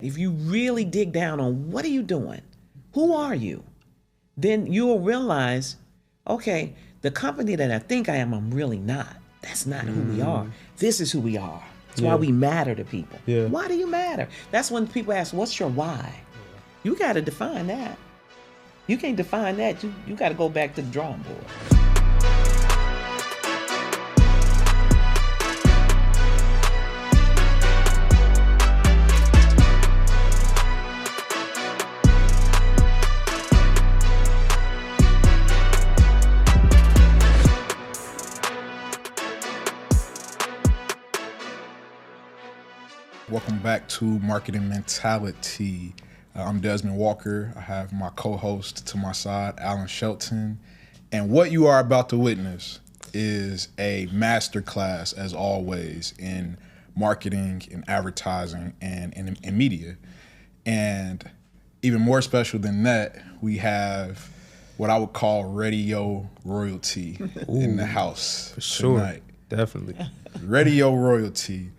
If you really dig down on what are you doing, who are you, then you will realize, okay, the company that I think I am, I'm really not. That's not who we are. This is who we are. That's why we matter to people. Yeah. Why do you matter? That's when people ask, what's your why? You got to define that. You can't define that. You got to go back to the drawing board. Welcome back to Marketing Mentality. I'm Desmond Walker. I have my co-host to my side, Alan Shelton. And what you are about to witness is a masterclass, as always, in marketing and advertising and in media. And even more special than that, we have what I would call radio royalty in the house For sure. tonight. Definitely. Radio royalty.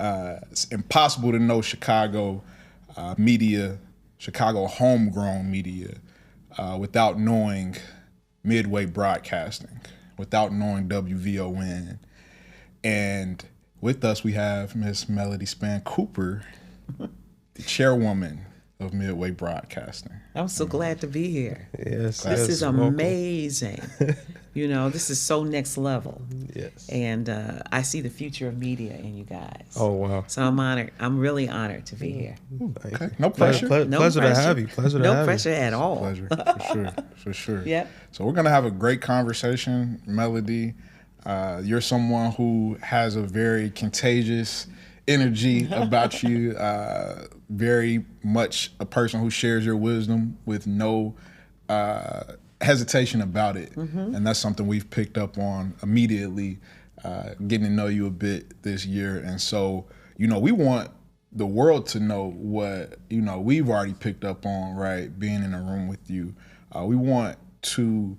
It's impossible to know Chicago media, Chicago homegrown media, without knowing Midway Broadcasting, without knowing WVON. And with us, we have Miss Melody Spann-Cooper, the chairwoman of Midway Broadcasting. I'm so glad to be here. Yes. This is welcome. amazing. You know, this is so next level. Yes. And I see the future of media in you guys. Oh, wow. So I'm honored. I'm really honored to be here. Thank Okay. you. No pressure. No Pleasure to pressure. have you. Pleasure to No have pressure at all. Pleasure, for sure. Yep. So we're gonna have a great conversation, Melody. You're someone who has a very contagious energy about you. Very much a person who shares your wisdom with no hesitation about it, and that's something we've picked up on immediately, getting to know you a bit this year. And so, we want the world to know what we've already picked up on, right? Being in a room with you, we want to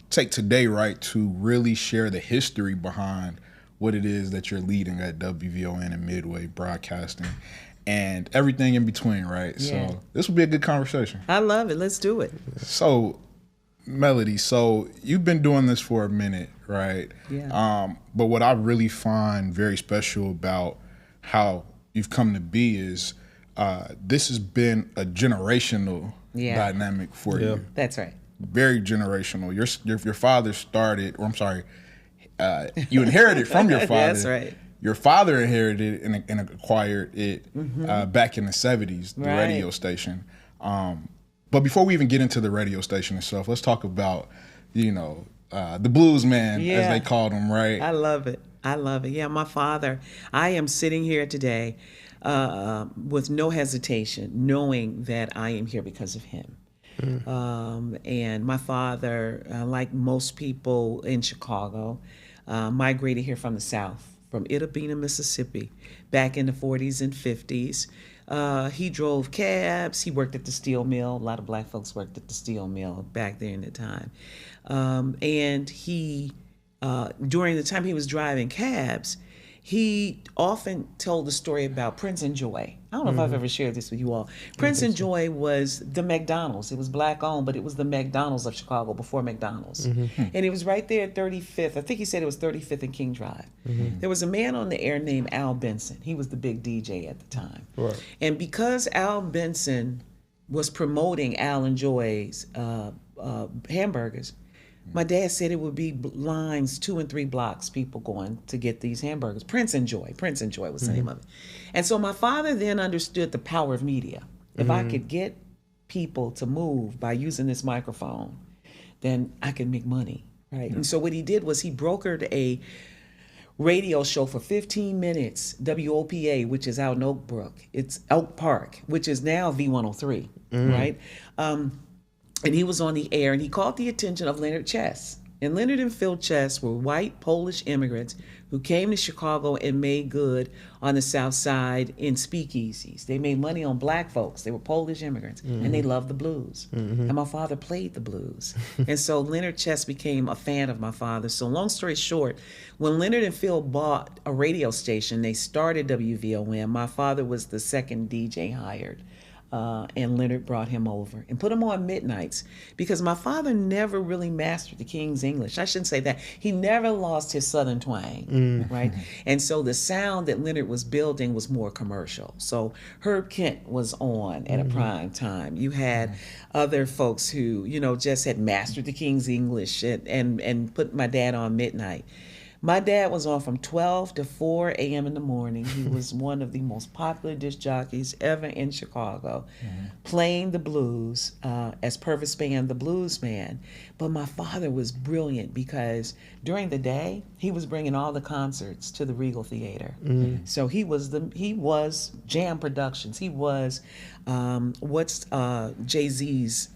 take today, right, to really share the history behind what it is that you're leading at WVON and Midway Broadcasting and everything in between, right? Yeah. So this will be a good conversation. I love it. Let's do it. So, Melody, so you've been doing this for a minute, right? Yeah. But what I really find very special about how you've come to be is this has been a generational dynamic for you. That's right. Very generational. Your father started, or I'm sorry, you inherited from your father. That's right. Your father inherited and acquired it back in the 70s, the Right. radio station. But before we even get into the radio station itself, let's talk about, the blues man, as they called him, right? I love it. Yeah, my father, I am sitting here today with no hesitation, knowing that I am here because of him. And my father, like most people in Chicago, migrated here from the South, from Itabena, Mississippi, back in the 40s and 50s. He drove cabs. He worked at the steel mill. A lot of black folks worked at the steel mill back there in the time. And he, during the time he was driving cabs, he often told the story about Prince and Joy. I don't know if I've ever shared this with you all. Prince and Joy was the McDonald's. It was black owned, but it was the McDonald's of Chicago before McDonald's. And it was right there at 35th. I think he said it was 35th and King Drive. There was a man on the air named Al Benson. He was the big DJ at the time. Right. And because Al Benson was promoting Al and Joy's hamburgers, my dad said it would be lines 2 and 3 blocks, people going to get these hamburgers. Prince and Joy was the name of it. And so my father then understood the power of media. If I could get people to move by using this microphone, then I could make money, right? And so what he did was he brokered a radio show for 15 minutes, WOPA, which is out in Oak Park, which is now V103, right? And he was on the air, and he caught the attention of Leonard Chess. And Leonard and Phil Chess were white Polish immigrants who came to Chicago and made good on the South Side in speakeasies. They made money on black folks. They were Polish immigrants, and they loved the blues. And my father played the blues. And so Leonard Chess became a fan of my father. So long story short, when Leonard and Phil bought a radio station, they started WVON. My father was the second DJ hired. And Leonard brought him over and put him on midnights because my father never really mastered the King's English. I shouldn't say that. He never lost his Southern twang, right? And so the sound that Leonard was building was more commercial. So Herb Kent was on at a prime time. You had other folks who, just had mastered the King's English and put my dad on midnight. My dad was on from 12 to 4 a.m. in the morning. He was one of the most popular disc jockeys ever in Chicago, playing the blues as Purvis Spann, the blues man. But my father was brilliant because during the day, he was bringing all the concerts to the Regal Theater. So he was Jam Productions. He was, Jay-Z's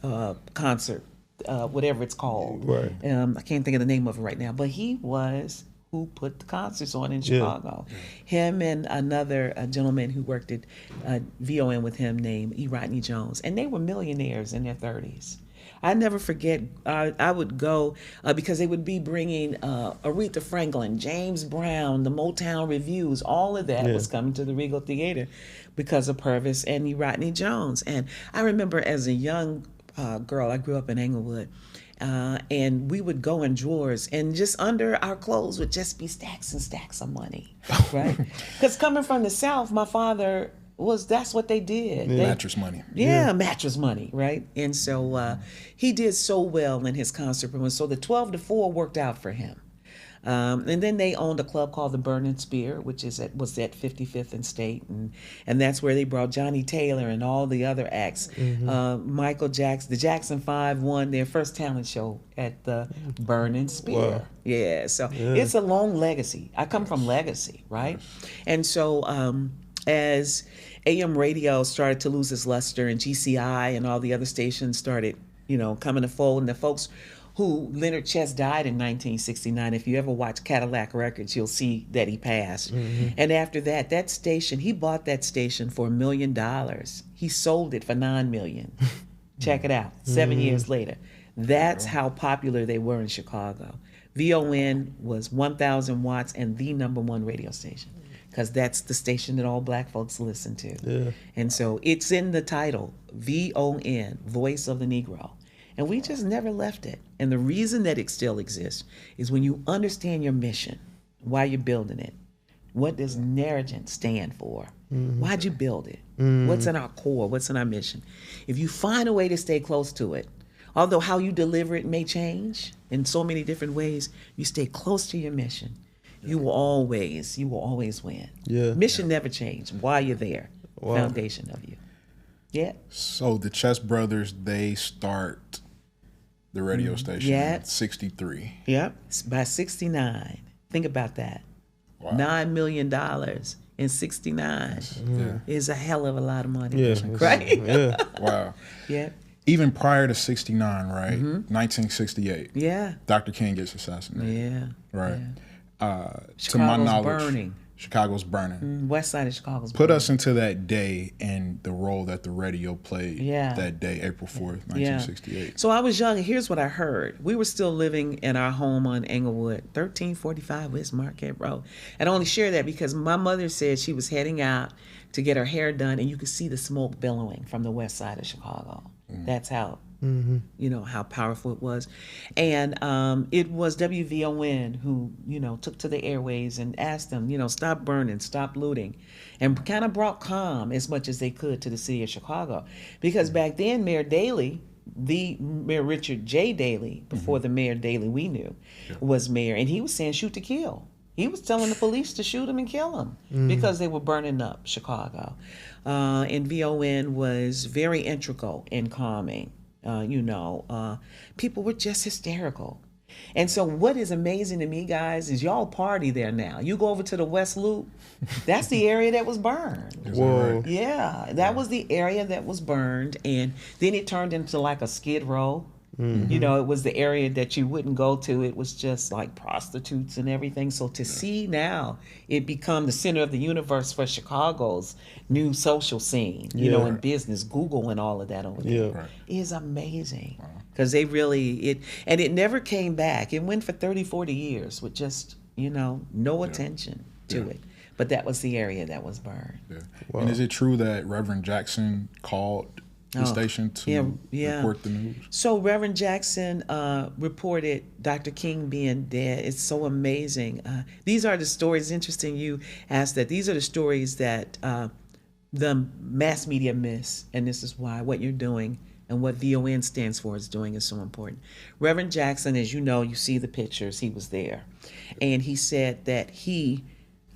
concert, whatever it's called. Right. I can't think of the name of it right now, but he was who put the concerts on in Chicago. Him and another gentleman who worked at VON with him named E. Jones. And they were millionaires in their 30s. I never forget, I would go because they would be bringing Aretha Franklin, James Brown, the Motown Reviews, all of that was coming to the Regal Theater because of Purvis and E. Jones. And I remember as a young girl, I grew up in Englewood, and we would go in drawers and just under our clothes would just be stacks and stacks of money, right? Because coming from the South, my father that's what they did. Mattress money. Mattress money, right? And so he did so well in his concert performance. So the 12 to 4 worked out for him. And then they owned a club called the Burning Spear, which was at 55th and State, and that's where they brought Johnny Taylor and all the other acts. Michael Jackson, the Jackson 5 won their first talent show at the Burning Spear. Wow. Yeah, so it's a long legacy. I come from legacy, right? And so as AM radio started to lose its luster and GCI and all the other stations started, coming to fold, and the folks who Leonard Chess died in 1969. If you ever watch Cadillac Records, you'll see that he passed. And after that station, he bought that station for $1 million. He sold it for $9 million. Check it out, 7 years later. That's how popular they were in Chicago. VON was 1,000 watts and the #1 radio station because that's the station that all black folks listen to. And so it's in the title, VON, Voice of the Negro. And we just never left it. And the reason that it still exists is when you understand your mission, why you're building it. What does Narragent stand for? Why'd you build it? What's in our core? What's in our mission? If you find a way to stay close to it, although how you deliver it may change in so many different ways, you stay close to your mission. You will always win. Mission never changes. Why you're there. Foundation of you. So the Chess brothers, they start the radio station in 63. By 69. Think about that. $9 million in 69 is a hell of a lot of money. Right? Wow. Even prior to 69, right? 1968. Dr. King gets assassinated. Right. To my knowledge, Chicago's burning. West side of Chicago's burning. Put us into that day and the role that the radio played that day, April 4th, 1968. So I was young, and here's what I heard. We were still living in our home on Englewood, 1345 West Marquette Road. And I only share that because my mother said she was heading out to get her hair done, and you could see the smoke billowing from the west side of Chicago. That's how, how powerful it was. And it was WVON who, took to the airways and asked them, stop burning, stop looting, and kind of brought calm as much as they could to the city of Chicago. Because back then, Mayor Daley, the Mayor Richard J. Daley, before the Mayor Daley we knew, was mayor, and he was saying shoot to kill. He was telling the police to shoot him and kill him because they were burning up Chicago. And VON was very integral in calming. People were just hysterical. And so what is amazing to me, guys, is y'all party there now. You go over to the West Loop, that's the area that was burned. Whoa. Yeah, that was the area that was burned. And then it turned into like a skid row. You know, it was the area that you wouldn't go to. It was just like prostitutes and everything. So to see now it become the center of the universe for Chicago's new social scene, you know, in business, Google and all of that over there, is amazing. Because they really, it never came back. It went for 30, 40 years with just, you know, no attention to it. But that was the area that was burned. Wow. And is it true that Reverend Jackson called the station to report the news? So Reverend Jackson reported Dr. King being dead. It's so amazing. These are the stories. Interesting you asked that. These are the stories that the mass media miss, and this is why what you're doing and what VON stands for is doing is so important. Reverend Jackson, as you know, you see the pictures, he was there. And he said that he,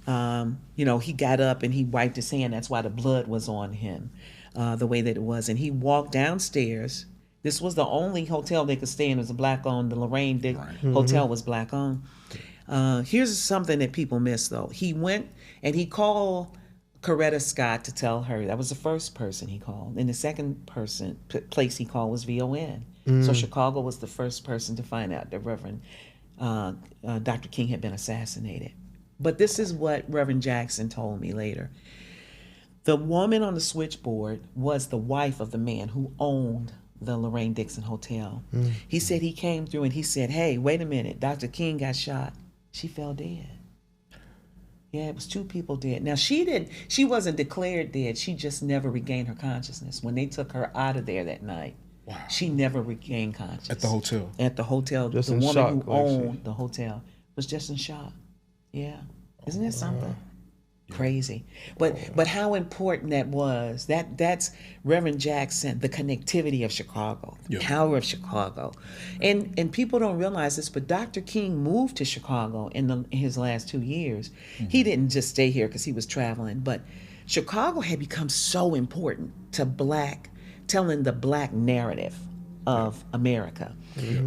you know, he got up and he wiped his hand. That's why the blood was on him. The way that it was. And he walked downstairs. This was the only hotel they could stay in. It was a black-owned. The Lorraine Dick Hotel was black-owned. Here's something that people miss, though. He went and he called Coretta Scott to tell her. That was the first person he called. And the second place he called was VON. So Chicago was the first person to find out that Reverend Dr. King had been assassinated. But this is what Reverend Jackson told me later. The woman on the switchboard was the wife of the man who owned the Lorraine Dixon Hotel. He said he came through and he said, hey, wait a minute, Dr. King got shot. She fell dead. Yeah, it was 2 people dead. Now, she wasn't declared dead. She just never regained her consciousness. When they took her out of there that night, she never regained consciousness. At the hotel? At the hotel. Just the in woman shock, who owned the hotel was just in shock. Yeah. Isn't that something? Crazy. But how important that was. That's Reverend Jackson, the connectivity of Chicago, the power of Chicago. And people don't realize this, but Dr. King moved to Chicago in his last 2 years. He didn't just stay here because he was traveling, but Chicago had become so important to telling the black narrative of America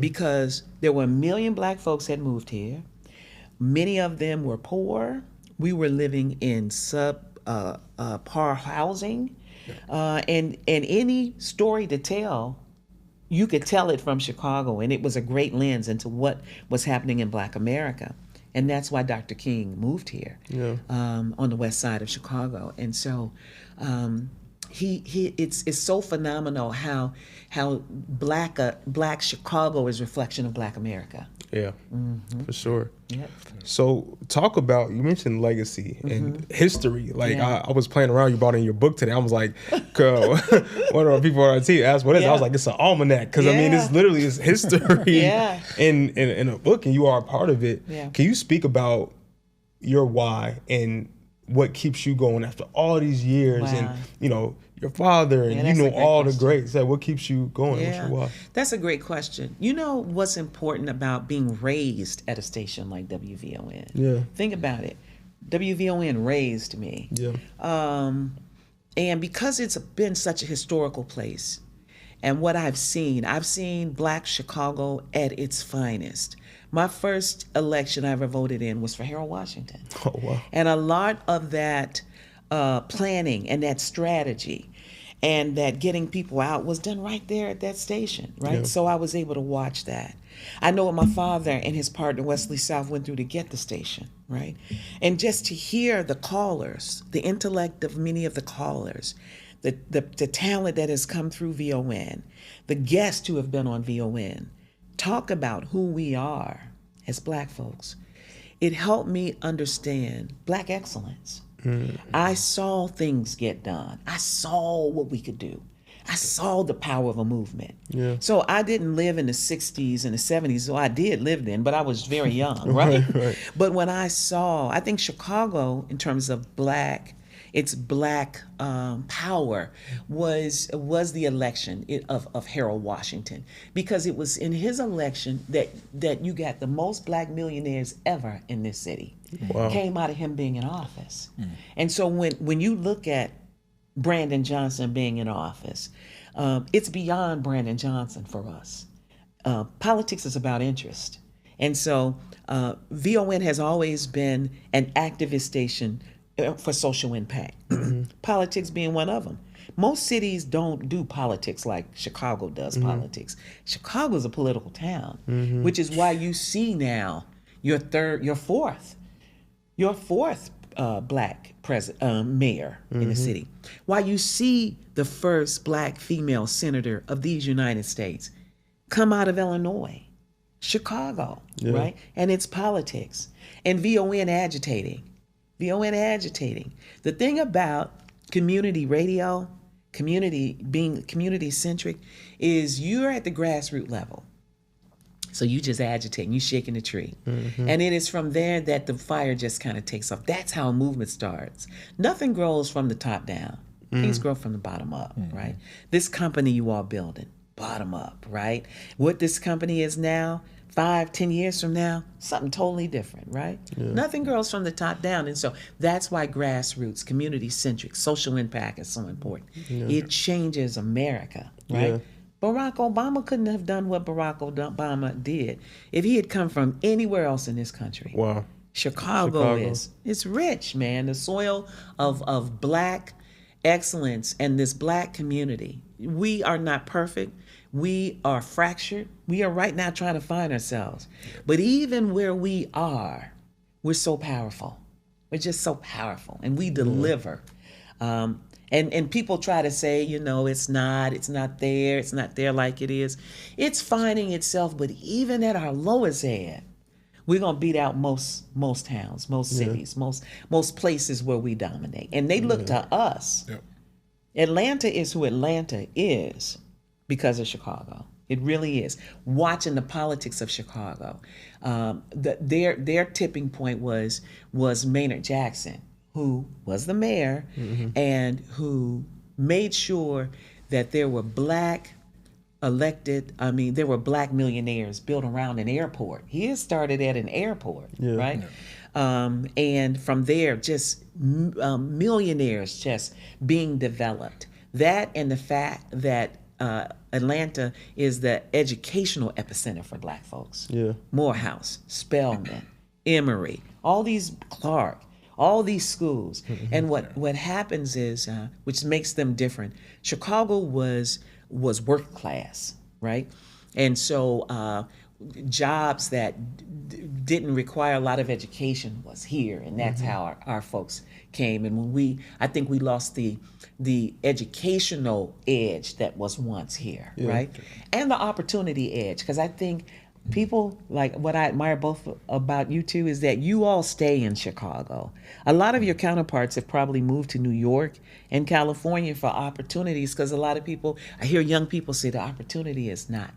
because there were 1 million black folks had moved here. Many of them were poor. We were living in par housing, and any story to tell, you could tell it from Chicago, and it was a great lens into what was happening in Black America, and that's why Dr. King moved here on the west side of Chicago, and so it's so phenomenal how Black Chicago is a reflection of Black America. Yeah, for sure. Yep. So talk about, you mentioned legacy and history. Like I was playing around, you brought in your book today. I was like, one of our people on our team asked what is it? I was like, it's an almanac. Because I mean, it's literally is history in a book and you are a part of it. Yeah. Can you speak about your why and what keeps you going after all these years and, you know, your father and you know all the greats. Like, what keeps you going? Yeah, what's your why? That's a great question. You know what's important about being raised at a station like WVON? Yeah. Think about it. WVON raised me. Yeah. And because it's been such a historical place, and what I've seen Black Chicago at its finest. My first election I ever voted in was for Harold Washington. Oh, wow. And a lot of that planning and that strategy and that getting people out was done right there at that station, right? Yeah. So I was able to watch that. I know what my father and his partner Wesley South went through to get the station, right? And just to hear the callers, the intellect of many of the callers, the talent that has come through VON, the guests who have been on VON, talk about who we are as Black folks. It helped me understand Black excellence. I saw things get done. I saw what we could do. I saw the power of a movement. Yeah. So I didn't live in the 60s and the 70s, so I did live then, but I was very young, right? Right. But when I think Chicago, in terms of its Black power was the election of Harold Washington, because it was in his election that you got the most Black millionaires ever in this city. Wow. Came out of him being in office. And so when you look at Brandon Johnson being in office, it's beyond Brandon Johnson for us. Politics is about interest. And so VON has always been an activist station for social impact. Politics being one of them. Most cities don't do politics like Chicago does politics. Chicago's a political town, which is why you see now your fourth black mayor in the city. Why you see the first black female senator of these United States come out of Illinois, Chicago, right? And it's politics. And VON agitating. The thing about community radio, being community-centric, is you're at the grassroots level. So you just agitating, you shaking the tree. And it is from there that the fire just kind of takes off. That's how a movement starts. Nothing grows from the top down. Things grow from the bottom up, right? This company you are building, bottom up, right? What this company is now, 5-10 years from now, something totally different, right? Nothing grows from the top down. And so that's why grassroots, community-centric, social impact is so important. It changes America, right? Barack Obama couldn't have done what Barack Obama did if he had come from anywhere else in this country. Wow. Chicago is. It's rich, man. The soil of black excellence and this black community. We are not perfect. We are fractured. We are right now trying to find ourselves. But even where we are, we're so powerful. We're just so powerful. And we deliver. And people try to say, it's not there like it is. It's finding itself, but even at our lowest ebb, we're gonna beat out most towns, most cities, most places where we dominate. And they look to us. Atlanta is who Atlanta is because of Chicago. It really is. Watching the politics of Chicago. Their tipping point was Maynard Jackson, who was the mayor and who made sure that there were black millionaires built around an airport. He had started at an airport, right? And from there, just millionaires just being developed. That and the fact that Atlanta is the educational epicenter for black folks. Morehouse, Spelman, Emory, all these Clark, all these schools. And what happens is, which makes them different, Chicago was work class, right? And so jobs that didn't require a lot of education was here, and that's how our folks came. And when I think we lost the educational edge that was once here, right? And the opportunity edge, because I think people, like what I admire both about you two is that you all stay in Chicago. A lot of your counterparts have probably moved to New York and California for opportunities, because a lot of people, I hear young people say the opportunity is not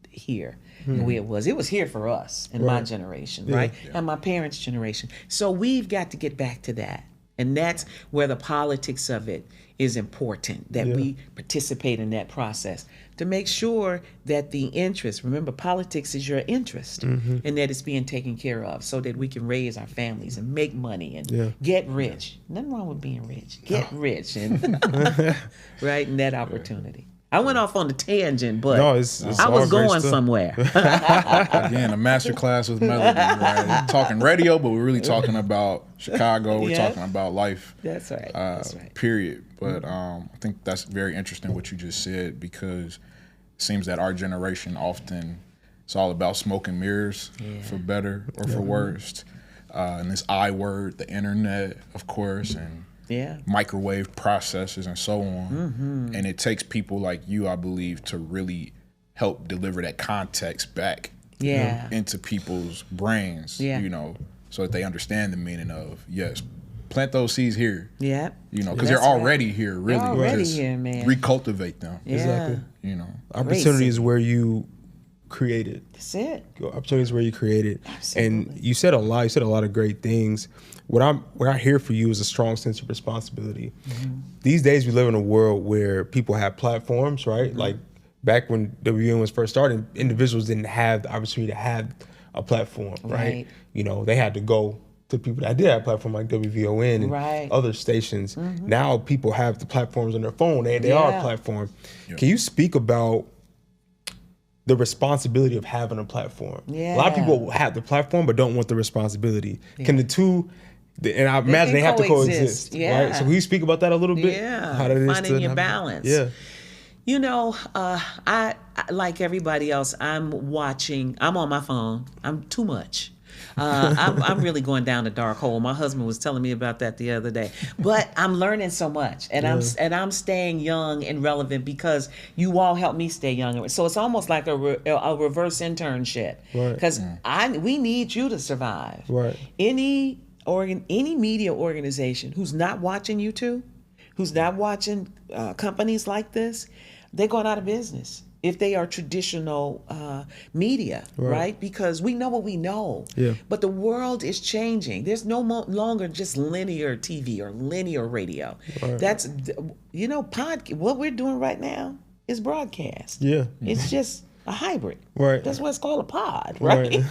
here the way it was. It was here for us in my generation, right? And my parents' generation. So we've got to get back to that. And that's where the politics of it is important, that we participate in that process to make sure that the interest, remember, politics is your interest, and that it's being taken care of so that we can raise our families and make money and get rich. Nothing wrong with being rich. Get rich, and right, and that opportunity. I went off on a tangent, but I was going somewhere. Again, a master class with Melody, right? Talking radio, but we're really talking about Chicago. We're talking about life. That's right. That's right. Period. But I think that's very interesting what you just said, because it seems that our generation often, it's all about smoke and mirrors, for better or for worse. And this I word, the internet, of course, and microwave processors and so on. And it takes people like you, I believe, to really help deliver that context back into people's brains, so that they understand the meaning of, plant those seeds here. Because they're already here, really. They're already here, man. Recultivate them. Exactly. Opportunities where you created. That's it. Opportunities where you created. Absolutely. And you said a lot. You said a lot of great things. What I hear for you is a strong sense of responsibility. These days we live in a world where people have platforms, right? Like back when WVON was first starting, individuals didn't have the opportunity to have a platform, right? They had to go to people that did have a platform like WVON and other stations. Now people have the platforms on their phone. They are a platform. Can you speak about the responsibility of having a platform? A lot of people have the platform but don't want the responsibility. Can the two And I imagine they have to coexist. Yeah. Right? So can you speak about that a little bit? Yeah. How that is finding your balance. Yeah. You know, I like everybody else. I'm on my phone. I'm too much. I'm really going down the dark hole. My husband was telling me about that the other day. But I'm learning so much, and I'm staying young and relevant because you all help me stay young. So it's almost like a reverse internship, because we need you to survive. Right. Any media organization who's not watching you two, who's not watching companies like this, they're going out of business if they are traditional media, right? Because we know what we know. Yeah. But the world is changing. There's no longer just linear TV or linear radio. Right. That's, what we're doing right now is broadcast. Yeah. It's just a hybrid. Right. That's what it's called, a pod, right?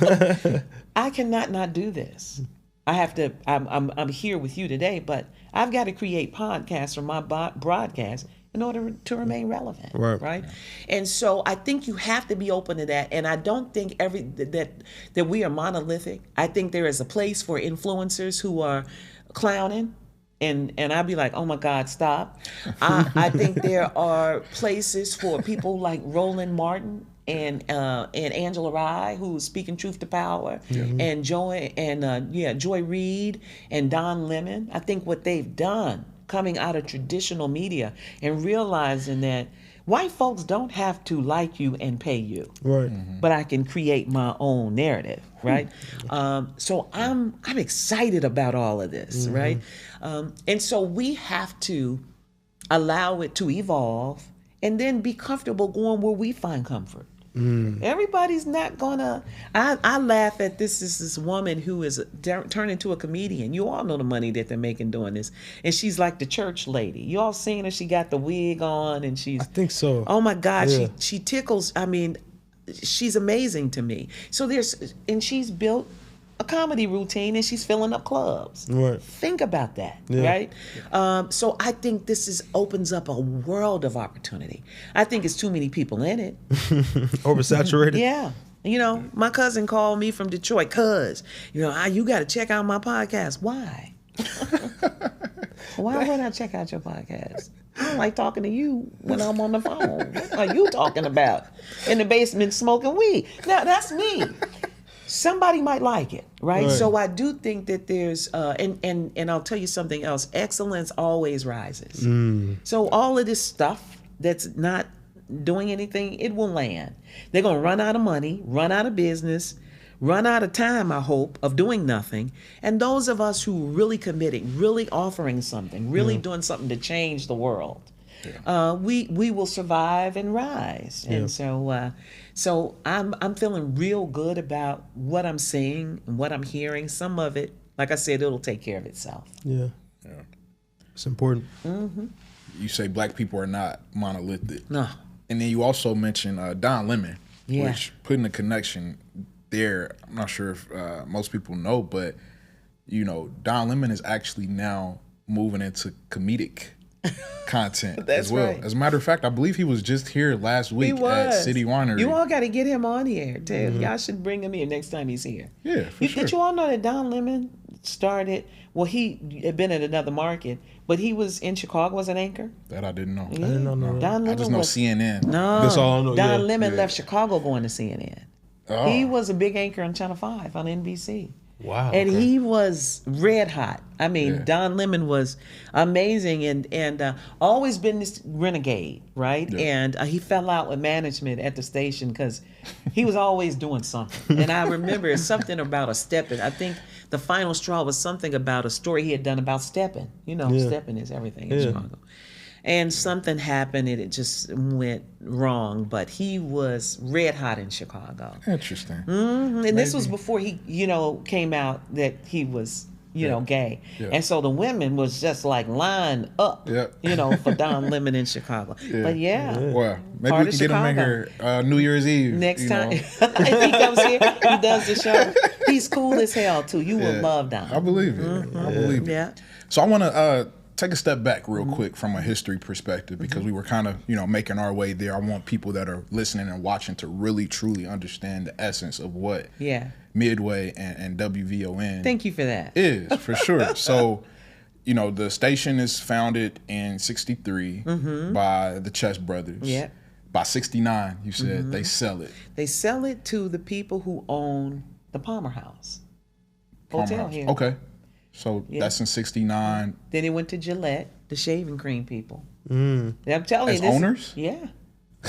I cannot not do this. I have to, I'm here with you today, but I've got to create podcasts for my broadcast in order to remain relevant, right? And so I think you have to be open to that. And I don't think that we are monolithic. I think there is a place for influencers who are clowning, and I'd be like, oh my God, stop. I think there are places for people like Roland Martin and Angela Rye, who's speaking truth to power, and Joy Reid and Don Lemon. I think what they've done, coming out of traditional media and realizing that white folks don't have to like you and pay you, right? But I can create my own narrative, right? So I'm excited about all of this, right? And so we have to allow it to evolve and then be comfortable going where we find comfort. Everybody's not gonna. I laugh at this woman who is turned into a comedian. You all know the money that they're making doing this, and she's like the church lady. You all seen her? She got the wig on, and she's. I think so. Oh my God, yeah. she tickles. I mean, she's amazing to me. So she's built a comedy routine, and she's filling up clubs. Right. Think about that, right? So I think this opens up a world of opportunity. I think it's too many people in it. Oversaturated. Yeah. You know, my cousin called me from Detroit, cuz, you got to check out my podcast. Why? Why would I check out your podcast? I don't like talking to you when I'm on the phone. What are you talking about? In the basement smoking weed. Now, that's me. Somebody might like it, right? So I do think that there's, and I'll tell you something else. Excellence always rises. So all of this stuff that's not doing anything, it will land. They're going to run out of money, run out of business, run out of time, I hope, of doing nothing. And those of us who really committing, really offering something, really doing something to change the world, we will survive and rise. And so I'm feeling real good about what I'm seeing and what I'm hearing. Some of it, like I said, it'll take care of itself. Yeah. It's important. You say black people are not monolithic. No. And then you also mentioned Don Lemon, Yeah. which putting a connection there. I'm not sure if most people know, but Don Lemon is actually now moving into comedic content That's as well. right. As a matter of fact, I believe he was just here last week at City Winery. You all got to get him on here too. Y'all should bring him here next time he's here. Yeah, for sure. Did you all know that Don Lemon started? Well, he had been in another market, but he was in Chicago as an anchor. That I didn't know. I didn't know that. Don Lemon I just know CNN. No, That's all I know. Don Lemon left Chicago going to CNN. Oh. He was a big anchor on Channel 5 on NBC. Wow. And he was red hot. I mean, Don Lemon was amazing and always been this renegade, right? Yeah. And he fell out with management at the station because he was always doing something. And I remember something about a stepping. I think the final straw was something about a story he had done about stepping. Stepping is everything in Chicago. And something happened and it just went wrong. But he was red hot in Chicago. Interesting. And this was before he, came out that he was, gay. Yeah. And so the women was just like lined up, for Don Lemon in Chicago. Yeah. But Well, maybe Part we of can get him in Chicago. here New Year's Eve. Next time, if he comes here, he does the show. He's cool as hell too. You will love Don. I believe it. I believe it. Yeah. So I want to take a step back real quick from a history perspective, because we were kind of, making our way there. I want people that are listening and watching to really, truly understand the essence of what Midway and WVON Thank you for that. is, for sure. So, the station is founded in 63 by the Chess brothers. Yeah. By 69, you said, they sell it. They sell it to the people who own the Palmer House Hotel here. Okay. So that's in 69. Then it went to Gillette, the shaving cream people. I'm telling As you, this owners? Yeah.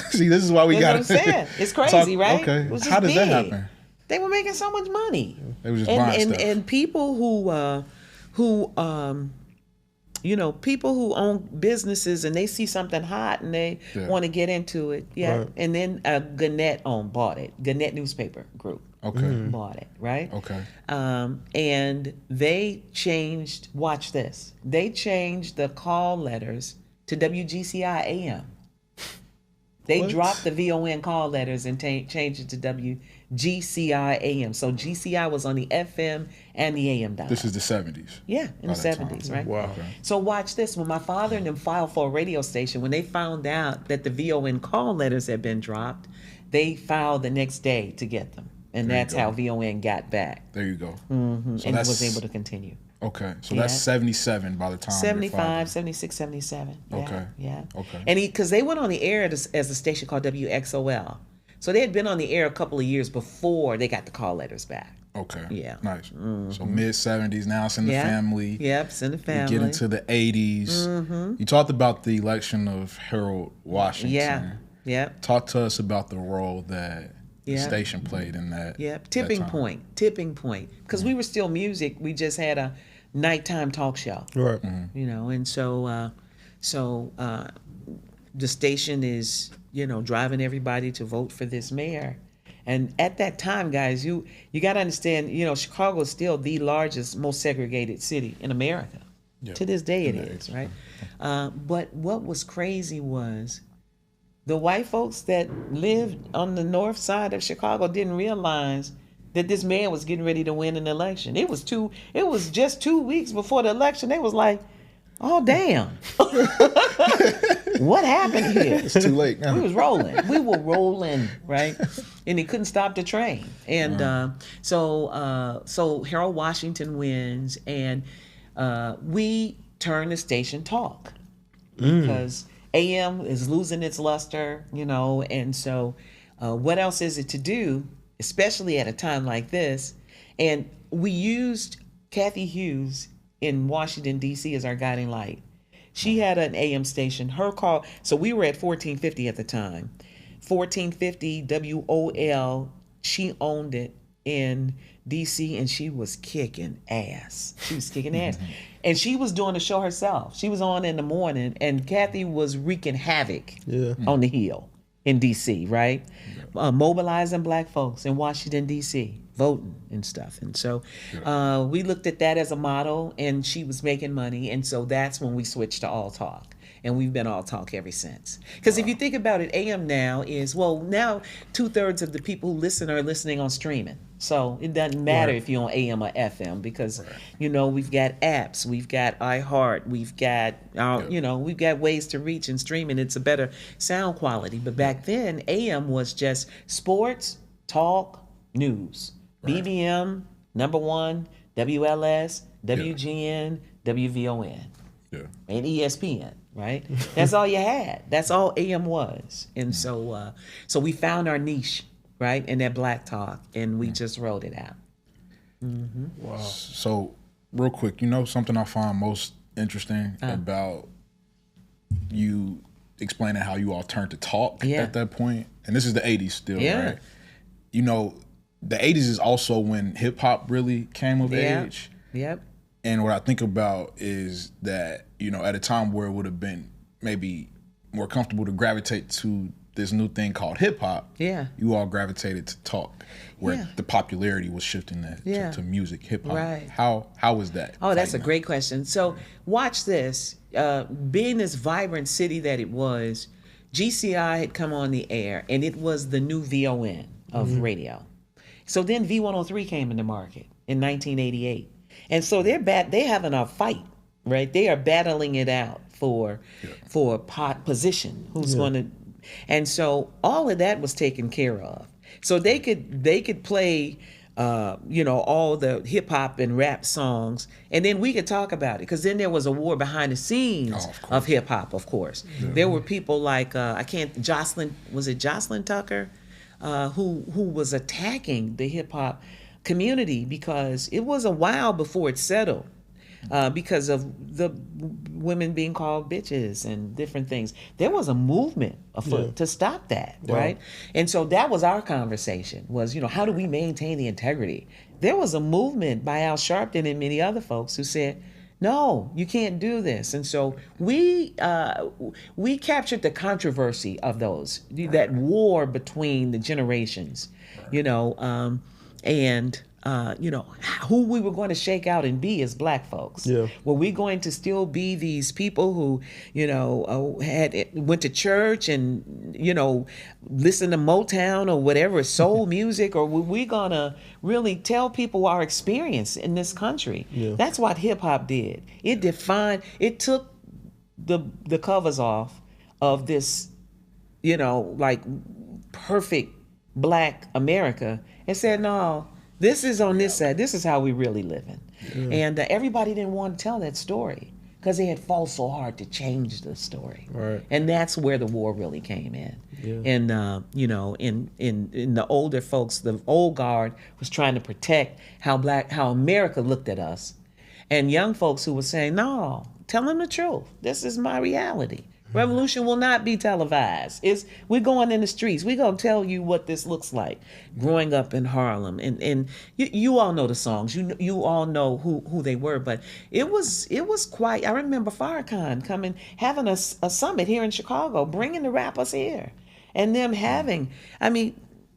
See, this is why we got That's what I'm saying. It's crazy, right? Okay. It was just How does that big. happen? They were making so much money. They were just buying stuff. And people people who own businesses and they see something hot and they want to get into it. Yeah. Right. And then Gannett bought it. Gannett newspaper group. Okay. Bought it, right? Okay. And they changed, watch this, they changed the call letters to WGCI AM. They dropped the VON call letters and changed it to WGCI AM. So GCI was on the FM and the AM dial. This is the 70s. Yeah, in the 70s, right? Wow. Okay. So watch this. When my father and them filed for a radio station, when they found out that the VON call letters had been dropped, they filed the next day to get them. And There you that's go. how VON got back. There you go. So And that's was able to continue. Okay. So Yeah. that's 77 by the time. your 75, father- 76, 77. Yeah, Okay. Yeah. Okay. And because they went on the air as a station called WXOL. So they had been on the air a couple of years before they got the call letters back. Okay. Yeah. Nice. So mid 70s, now it's in the family. Yep, it's in the family. We get into the 80s. You talked about the election of Harold Washington. Yeah. Yep. Talk to us about the role that the Yeah. station played in that. Yep. Tipping point. Because we were still music. We just had a nighttime talk show. Right. And so the station is, driving everybody to vote for this mayor. And at that time, guys, you got to understand, Chicago is still the largest, most segregated city in America. Yeah. To this day it is, right? But what was crazy was the white folks that lived on the north side of Chicago didn't realize that this man was getting ready to win an election. It was just 2 weeks before the election. They was like, oh, damn. What happened here? It's too late now. We was rolling. We were rolling, right? And he couldn't stop the train. And so Harold Washington wins, and we turn the station talk because AM is losing its luster, and so what else is it to do, especially at a time like this? And we used Kathy Hughes in Washington, D.C. as our guiding light. She had an AM station. Her call, so we were at 1450 at the time. 1450 WOL, she owned it in D.C. and she was kicking ass. And she was doing the show herself. She was on in the morning and Kathy was wreaking havoc on the Hill in D.C., right? Mobilizing black folks in Washington, D.C., voting and stuff. And so we looked at that as a model, and she was making money. And so that's when we switched to All Talk. And we've been All Talk ever since. Because if you think about it, AM now is, now 2/3 of the people who listen are listening on streaming. So it doesn't matter if you're on AM or FM because, we've got apps, we've got iHeart, we've got, we've got ways to reach and stream, and it's a better sound quality. But back then, AM was just sports, talk, news. Right. BBM, number one, WLS, WGN, WVON, and ESPN. Right? That's all you had. That's all AM was. And so we found our niche, right, in that black talk, and we just rolled it out. Wow. So real quick, something I find most interesting about you explaining how you all turned to talk at that point, and this is the 80s still, right? The 80s is also when hip hop really came of age. Yep. And what I think about is that, at a time where it would have been maybe more comfortable to gravitate to this new thing called hip hop, you all gravitated to talk, where the popularity was shifting to music, hip hop. Right. How was that? Oh, that's a great question. So watch this. Being this vibrant city that it was, GCI had come on the air, and it was the new VON of radio. So then V103 came into market in 1988. And so they're having a fight right? They are battling it out for position. Who's going to, and so all of that was taken care of. So they could play, all the hip hop and rap songs, and then we could talk about it, because then there was a war behind the scenes of hip hop. Of course, there were people like Jocelyn Tucker, who was attacking the hip hop community, because it was a while before it settled. Because of the women being called bitches and different things. There was a movement afoot to stop that, right? And so that was our conversation, was, how do we maintain the integrity? There was a movement by Al Sharpton and many other folks who said, no, you can't do this. And so we captured the controversy of that war between the generations, and who we were going to shake out and be as black folks. Yeah. Were we going to still be these people who, went to church and, listened to Motown or whatever, soul music, or were we going to really tell people our experience in this country? Yeah. That's what hip hop did. It took the covers off of this, perfect black America, and said, no, this is on this side. This is how we really living. Yeah. And everybody didn't want to tell that story, because they had fought so hard to change the story. Right. And that's where the war really came in. Yeah. And, in the older folks, the old guard was trying to protect how America looked at us. And young folks who were saying, no, tell them the truth. This is my reality. Revolution will not be televised. We're going in the streets. We're going to tell you what this looks like growing up in Harlem. And you all know the songs. You all know who they were. But it was quite, I remember Farrakhan coming, having a summit here in Chicago, bringing the rappers here. And them having,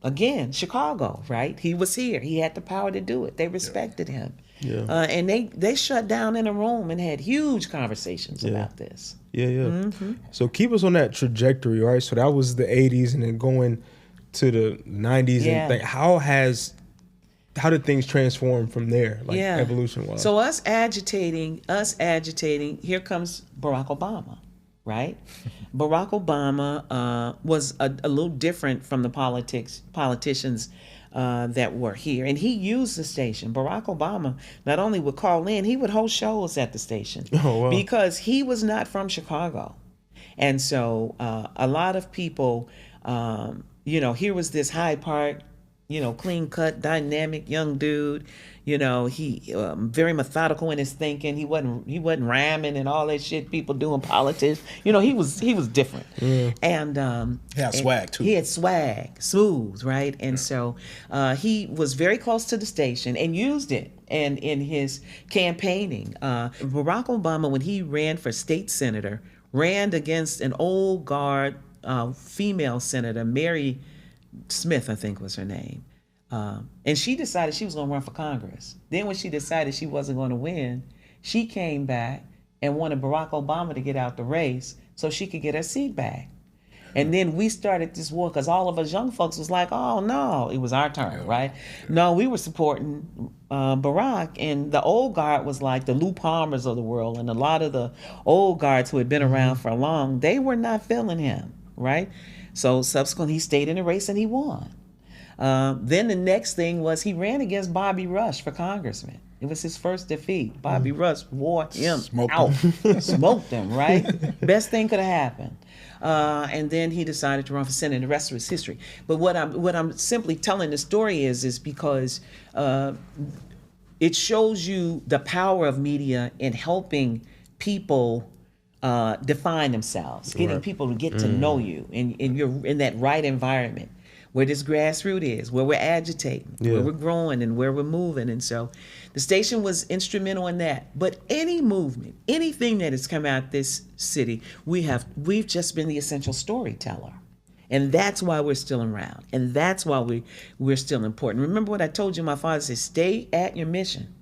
again, Chicago, right? He was here. He had the power to do it. They respected him. Yeah. And they shut down in a room and had huge conversations about this. Yeah. Mm-hmm. So keep us on that trajectory, right? So that was the 80s, and then going to the 90s. And how did things transform from there, evolution-wise? So us agitating, here comes Barack Obama, right? Barack Obama was a little different from the politicians that were here. And he used the station. Barack Obama not only would call in, he would host shows at the station. Oh, wow. Because he was not from Chicago. And so a lot of people, here was this Hyde Park, clean-cut, dynamic young dude. He very methodical in his thinking. He wasn't rhyming and all that shit people do in politics. He was different. And he had swag too. He had swag, smooth, right? And so he was very close to the station and used it and in his campaigning. Barack Obama, when he ran for state senator, ran against an old guard female senator, Mary Smith, I think was her name. And she decided she was going to run for Congress. Then when she decided she wasn't going to win, she came back and wanted Barack Obama to get out the race so she could get her seat back. And then we started this war, because all of us young folks was like, oh, no, it was our turn, right? No, we were supporting Barack. And the old guard was like the Lou Palmers of the world. And a lot of the old guards who had been around for long, they were not feeling him, right? So subsequently, he stayed in the race and he won. Then the next thing was he ran against Bobby Rush for congressman. It was his first defeat. Bobby Rush wore him out. Smoked him, right? Best thing could have happened. And then he decided to run for Senate, and the rest was history. But what I'm simply telling the story is because it shows you the power of media in helping people define themselves, getting people to get to know you, and you're in that right environment where this grassroots is, where we're agitating, where we're growing, and where we're moving. And so the station was instrumental in that. But any movement, anything that has come out this city, we've just been the essential storyteller. And that's why we're still around. And that's why we're still important. Remember what I told you, my father said, stay at your mission.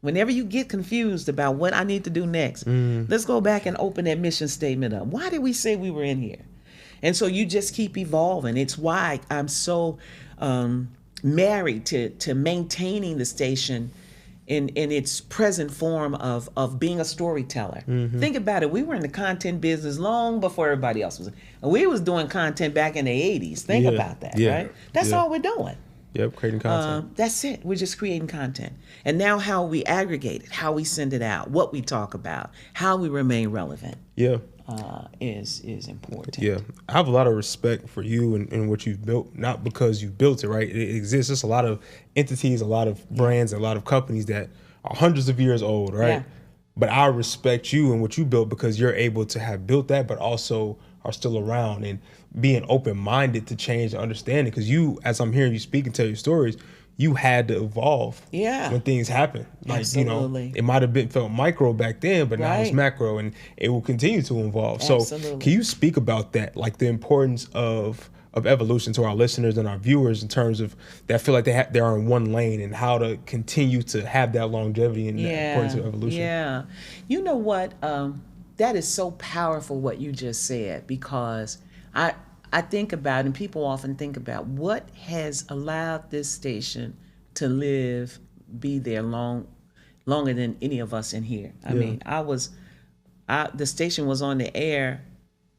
Whenever you get confused about what I need to do next, let's go back and open that mission statement up. Why did we say we were in here? And so you just keep evolving. It's why I'm so married to maintaining the station in its present form of being a storyteller. Think about it. We were in the content business long before everybody else was. We was doing content back in the 80s. Think about that, right? That's all we're doing. Yep, creating content. That's it. We're just creating content. And now how we aggregate it, how we send it out, what we talk about, how we remain relevant. Yeah. Is important. Yeah, I have a lot of respect for you and what you've built, not because you built it, right? It exists. There's a lot of entities, a lot of brands, a lot of companies that are hundreds of years old, right? Yeah. But I respect you and what you built because you're able to have built that, but also are still around and being open-minded to change and understanding. Because you, as I'm hearing you speak and tell your stories, you had to evolve when things happen. Like, Absolutely. it might have felt micro back then, but now it's macro and it will continue to evolve. Absolutely. So can you speak about that, like the importance of evolution to our listeners and our viewers in terms of that feel like they are in one lane and how to continue to have that longevity and the importance of evolution? Yeah. You know what? That is so powerful what you just said, because I think about, and people often think about, what has allowed this station to be there longer than any of us in here. I mean, the station was on the air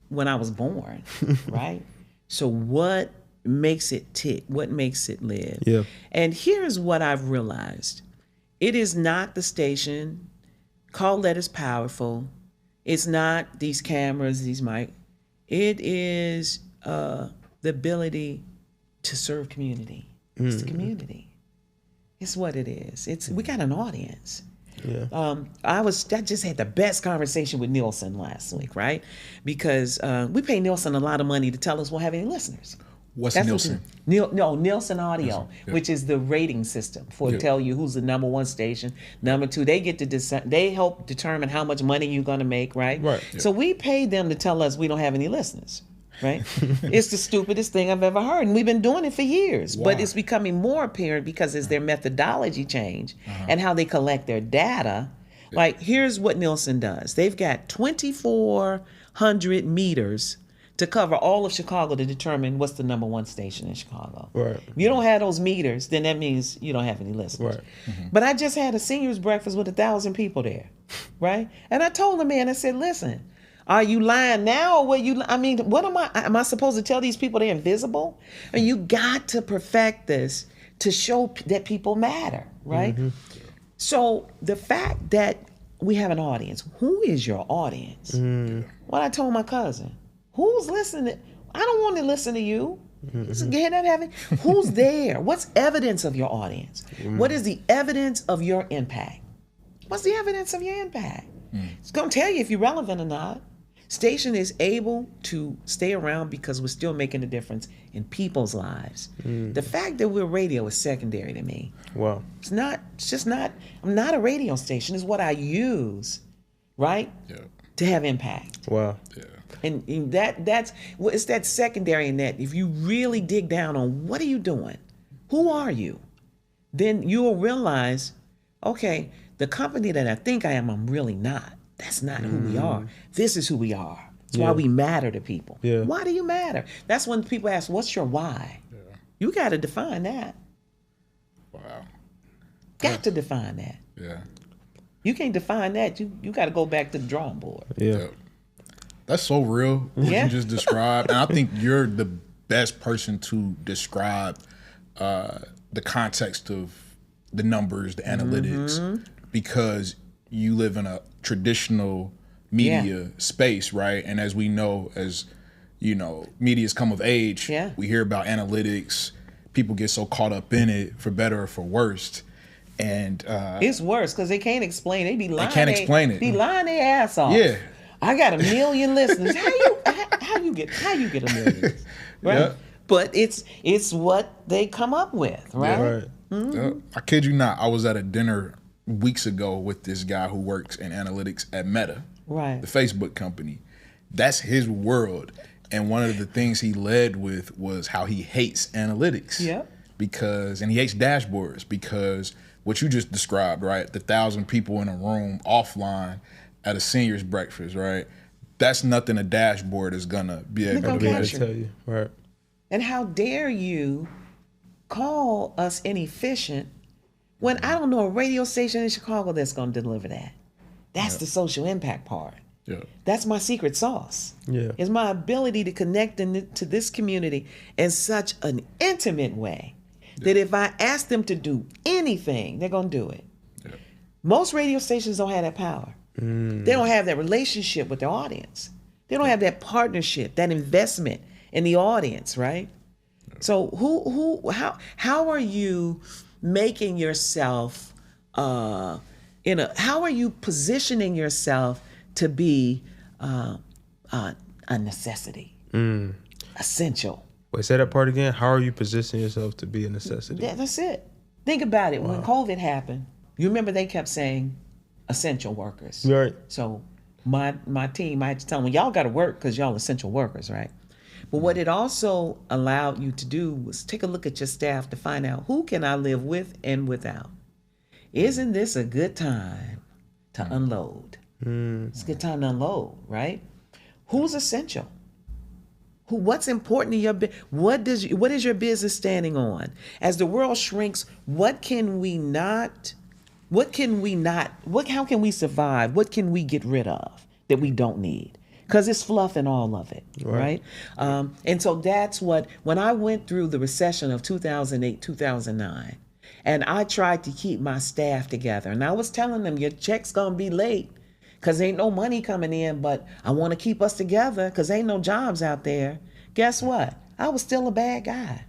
when I was born, right? So what makes it tick? What makes it live? Yeah. And here's what I've realized. It is not the station. Call letters powerful. It's not these cameras, these mic. It is the ability to serve community. It's the community. It's what it is. We got an audience. Yeah. I just had the best conversation with Nielsen last week, right? Because we pay Nielsen a lot of money to tell us we'll have any listeners. What's Nielsen? Nielsen Audio, which is the rating system tell you who's the number one station, number two. They get to they help determine how much money you're going to make, right? Right. Yeah. So we pay them to tell us we don't have any listeners, right? It's the stupidest thing I've ever heard, and we've been doing it for years. Wow. But it's becoming more apparent because as their methodology change and how they collect their data. Like, here's what Nielsen does. They've got 2,400 meters to cover all of Chicago to determine what's the number one station in Chicago. Right. If you don't have those meters, then that means you don't have any listeners. Right. But I just had a seniors breakfast with 1,000 people there, right? And I told the man, I said, listen, are you lying now or what am I supposed to tell these people they're invisible? I mean, you got to perfect this to show that people matter, right? So the fact that we have an audience, who is your audience? What I told my cousin, who's listening? I don't want to listen to you. Who's there? What's evidence of your audience? What is the evidence of your impact? What's the evidence of your impact? It's going to tell you if you're relevant or not. Station is able to stay around because we're still making a difference in people's lives. The fact that we're radio is secondary to me. Wow. I'm not a radio station. It's what I use, right? Yeah. To have impact. Wow. Yeah. And it's that secondary in that if you really dig down on what are you doing, who are you, then you will realize, okay, the company that I think I am, I'm really not. That's not who we are. This is who we are. That's why we matter to people. Yeah. Why do you matter? That's when people ask, what's your why? Yeah. You got to define that. Wow. Got to define that. Yeah. You can't define that. You got to go back to the drawing board. Yeah. That's so real what Yeah. you just described. And I think you're the best person to describe the context of the numbers, the analytics, because you live in a traditional media space, right? And as we know, as you know, media's come of age, we hear about analytics. People get so caught up in it, for better or for worse. And it's worse because they can't explain. They be lying. They can't explain it. Be lying their ass off. Yeah. I got 1 million listeners. How you get 1 million? Right. Yeah. But it's what they come up with, right? Right. I kid you not. I was at a dinner weeks ago with this guy who works in analytics at Meta, Right. the Facebook company. That's his world. And one of the things he led with was how he hates analytics. Yep. And he hates dashboards because what you just described, right? The 1,000 people in a room offline at a seniors breakfast, right? That's nothing a dashboard is gonna be able to capture. Tell you. Right. And how dare you call us inefficient When I don't know a radio station in Chicago that's going to deliver that. That's the social impact part. Yeah. That's my secret sauce. Yeah. Is my ability to connect to this community in such an intimate way that if I ask them to do anything, they're going to do it. Yeah. Most radio stations don't have that power. They don't have that relationship with their audience. They don't have that partnership, that investment in the audience, right? Yeah. So how are you making yourself how are you positioning yourself to be a necessity, essential? Wait, say that part again. How are you positioning yourself to be a necessity? That's it. Think about it. Wow. When COVID happened, you remember they kept saying essential workers. Right. So my team, I had to tell them, y'all got to work because y'all essential workers, right? But what it also allowed you to do was take a look at your staff to find out who can I live with and without. Isn't this a good time to unload? It's a good time to unload, right? Who's essential? What's important in your what is your business standing on? As the world shrinks, how can we survive? What can we get rid of that we don't need? Because it's fluff in all of it, right? And so that's when I went through the recession of 2008, 2009, and I tried to keep my staff together, and I was telling them, your check's gonna be late because ain't no money coming in, but I want to keep us together because ain't no jobs out there. Guess what? I was still a bad guy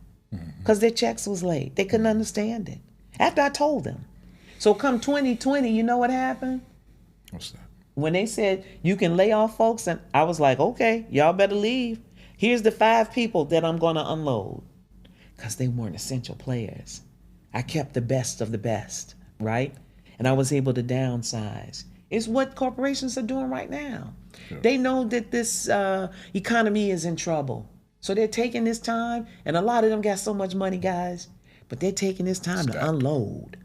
because their checks was late. They couldn't understand it after I told them. So come 2020, you know what happened? What's that? When they said you can lay off folks, and I was like, okay, y'all better leave. Here's the 5 people that I'm going to unload because they weren't essential players. I kept the best of the best, right? And I was able to downsize. It's what corporations are doing right now. Yeah. They know that this economy is in trouble. So they're taking this time, and a lot of them got so much money, guys, but they're taking this time to unload,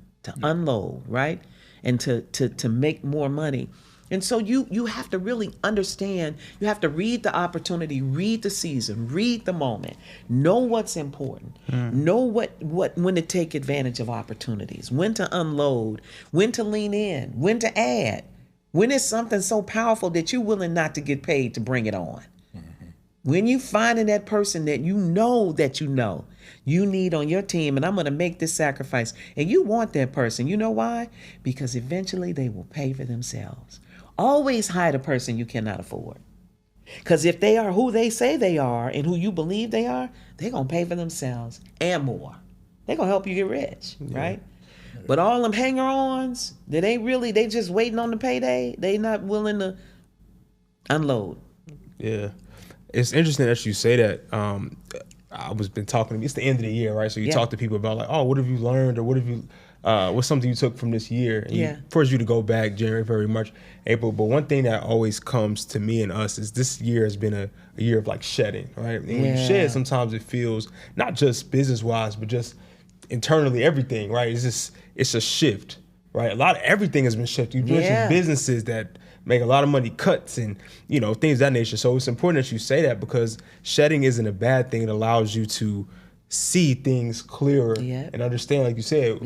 right? And to make more money. And so you have to really understand, you have to read the opportunity, read the season, read the moment, know what's important, know when to take advantage of opportunities, when to unload, when to lean in, when to add, when it's something so powerful that you're willing not to get paid to bring it on. When you finding that person that you need on your team, and I'm going to make this sacrifice, and you want that person, you know why? Because eventually they will pay for themselves. Always hire a person you cannot afford. Because if they are who they say they are and who you believe they are, they're going to pay for themselves and more. They're going to help you get rich, right? But all them hanger-ons, they just waiting on the payday. They not willing to unload. Yeah. It's interesting that you say that. I was been talking to me. It's the end of the year, right? So you talk to people about like, oh, what have you learned, or what's something you took from this year? And force you to go back January, February, March, April. But one thing that always comes to me and us is this year has been a year of like shedding, right? And when you shed, sometimes it feels not just business wise, but just internally everything, right? It's a shift, right? A lot of everything has been shifted. You mentioned businesses that make a lot of money, cuts and, things of that nature. So it's important that you say that because shedding isn't a bad thing. It allows you to see things clearer and understand, like you said,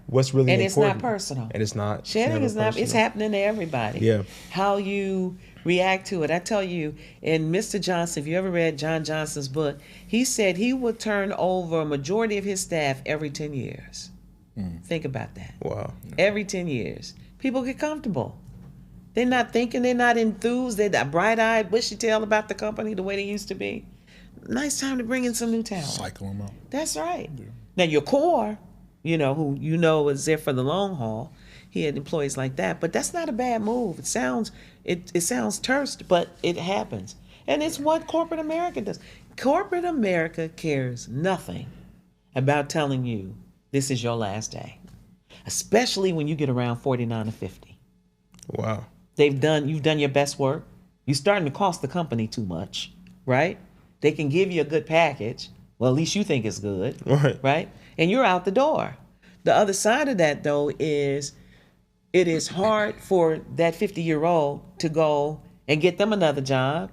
what's really important. And it's not personal. And it's not. Shedding is not, personal. It's happening to everybody. Yeah. How you react to it. I tell you, and Mr. Johnson, if you ever read John Johnson's book, he said he would turn over a majority of his staff every 10 years. Think about that. Wow. Every 10 years. People get comfortable. They're not thinking, they're not enthused, they're not bright-eyed, bushy-tailed about the company the way they used to be. Nice time to bring in some new talent. Cycle them out. That's right. Yeah. Now your core, who is there for the long haul, he had employees like that, but that's not a bad move. It sounds terse, but it happens. And it's what corporate America does. Corporate America cares nothing about telling you this is your last day, especially when you get around 49 or 50. Wow. You've done your best work. You're starting to cost the company too much, right? They can give you a good package. Well, at least you think it's good, right? And you're out the door. The other side of that, though, is it is hard for that 50-year-old to go and get them another job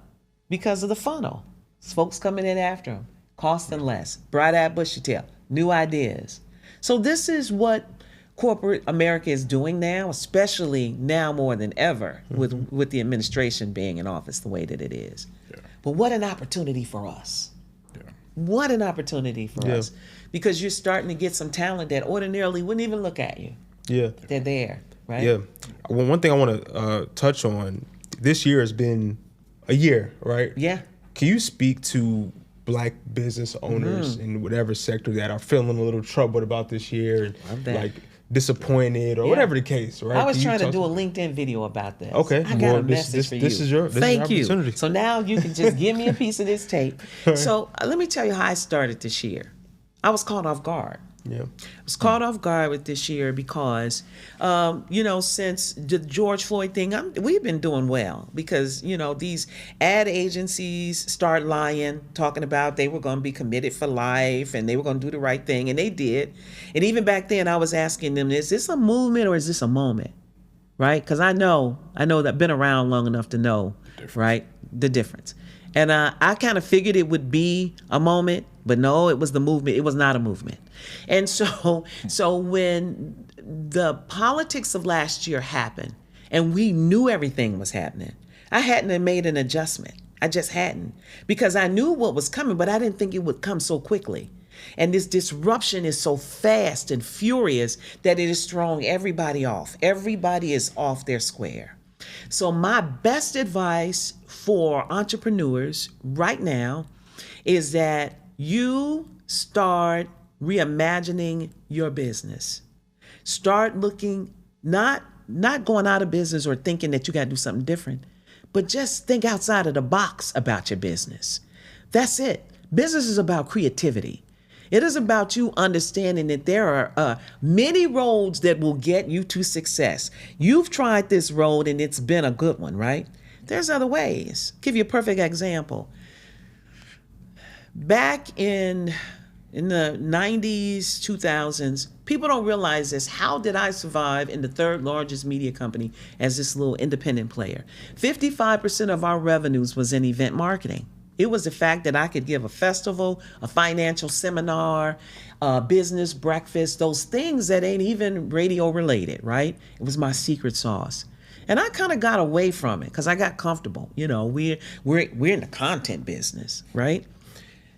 because of the funnel. It's folks coming in after them, costing less, bright-eyed, bushy-tailed, new ideas. So this is what corporate America is doing now, especially now more than ever with the administration being in office the way that it is. Yeah. But what an opportunity for us. Yeah. What an opportunity for us. Because you're starting to get some talent that ordinarily wouldn't even look at you. Yeah. They're there, right? Yeah. Well, one thing I want to touch on, this year has been a year, right? Yeah. Can you speak to Black business owners in whatever sector that are feeling a little troubled about this year, and like disappointed or whatever the case, right? I was trying to do a LinkedIn video about this. Okay. I got a message for you. This is your Thank you. opportunity. So now you can just give me a piece of this tape. So let me tell you how I started this year. I was caught off guard. Yeah. I was caught off guard with this year because, since the George Floyd thing, we've been doing well because, these ad agencies start lying, talking about they were going to be committed for life and they were going to do the right thing, and they did. And even back then I was asking them, is this a movement or is this a moment? Right? Because I know that I've been around long enough to know, right, the difference. And I kind of figured it would be a moment, but no, it was the movement. It was not a movement. And so when the politics of last year happened and we knew everything was happening, I hadn't made an adjustment. I just hadn't, because I knew what was coming, but I didn't think it would come so quickly. And this disruption is so fast and furious that it is throwing everybody off. Everybody is off their square. So my best advice for entrepreneurs right now is that you start reimagining your business. Start looking, not going out of business or thinking that you got to do something different, but just think outside of the box about your business. That's it. Business is about creativity. It is about you understanding that there are many roads that will get you to success. You've tried this road and it's been a good one, right? There's other ways. Give you a perfect example. Back in the 90s, 2000s, people don't realize this. How did I survive in the third largest media company as this little independent player? 55% of our revenues was in event marketing. It was the fact that I could give a festival, a financial seminar, a business breakfast, those things that ain't even radio related, right? It was my secret sauce. And I kind of got away from it because I got comfortable. We're in the content business, right?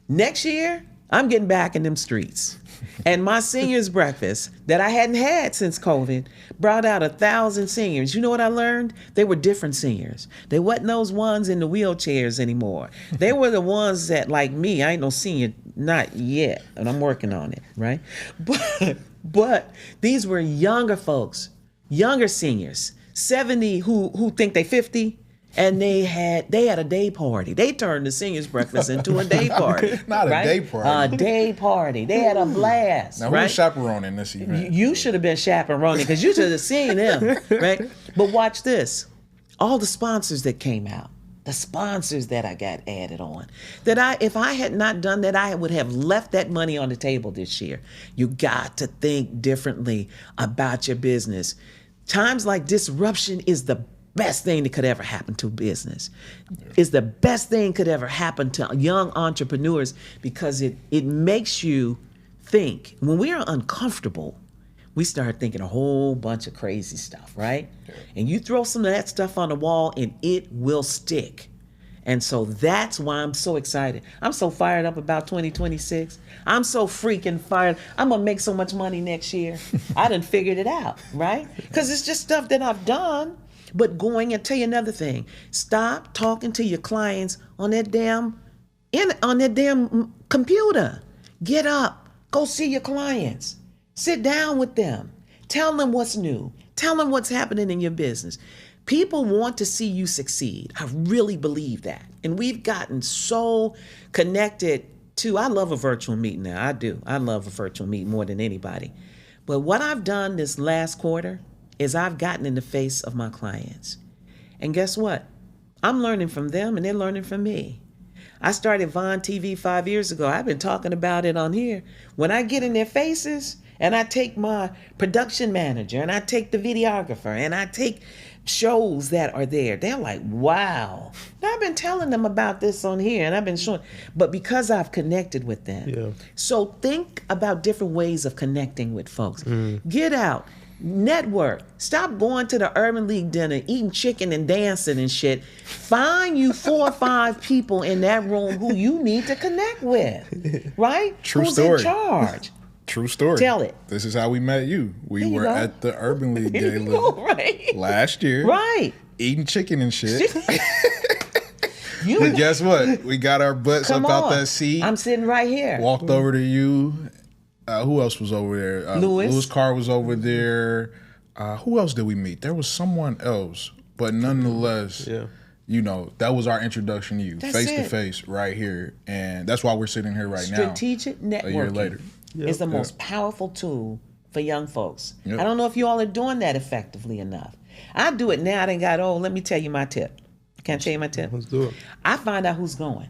Next year, I'm getting back in them streets. And my seniors breakfast that I hadn't had since COVID brought out 1,000 seniors. You know what I learned? They were different seniors. They wasn't those ones in the wheelchairs anymore. They were the ones that, like me, I ain't no senior, not yet, and I'm working on it, right? But these were younger folks, younger seniors, 70 who think they 50. And they had a day party. They turned the seniors breakfast into a day party. Not right? A day party. A day party. They had a blast. Now right? who's chaperoning this event? You should have been chaperoning because you should have seen them, right? But watch this. All the sponsors that came out, the sponsors that I got added on, if I had not done that, I would have left that money on the table this year. You got to think differently about your business. Times like disruption is the best thing that could ever happen to business. It's the best thing could ever happen to young entrepreneurs because it makes you think. When we are uncomfortable, we start thinking a whole bunch of crazy stuff, right? Yeah. And you throw some of that stuff on the wall and it will stick. And so that's why I'm so excited. I'm so fired up about 2026. I'm so freaking fired. I'm going to make so much money next year. I done figured it out, right? Because it's just stuff that I've done. But going and tell you another thing, stop talking to your clients on that damn computer. Get up, go see your clients, sit down with them, tell them what's new, tell them what's happening in your business. People want to see you succeed. I really believe that. And we've gotten so connected to, I love a virtual meeting now. I do. I love a virtual meeting more than anybody. But what I've done this last quarter is I've gotten in the face of my clients. And guess what? I'm learning from them and they're learning from me. I started WVON TV 5 years ago. I've been talking about it on here. When I get in their faces and I take my production manager and I take the videographer and I take shows that are there. They're like, wow. Now, I've been telling them about this on here and I've been showing, but because I've connected with them. Yeah. So think about different ways of connecting with folks. Get out, network. Stop going to the Urban League dinner, eating chicken and dancing and shit. Find you 4 or 5 people in that room who you need to connect with, right? True Who's story. in charge? True story. Tell it. This is how we met you. We There you were go. at the Urban League There Gala you go, right? last year, Right. eating chicken and shit. You But guess what? We got our butts come up on. out that seat. I'm sitting right here. Walked over to you. Who else was over there? Louis Carr was over there. Who else did we meet? There was someone else, but nonetheless, you know, that was our introduction to you, That's face to it. face, right here, and that's why we're sitting here right now. Strategic networking A year later. is the most powerful tool for young folks. Yep. I don't know if you all are doing that effectively enough. I do it now. I done got old. Let me tell you my tip. Can I tell you my tip? Let's do it. I find out who's going.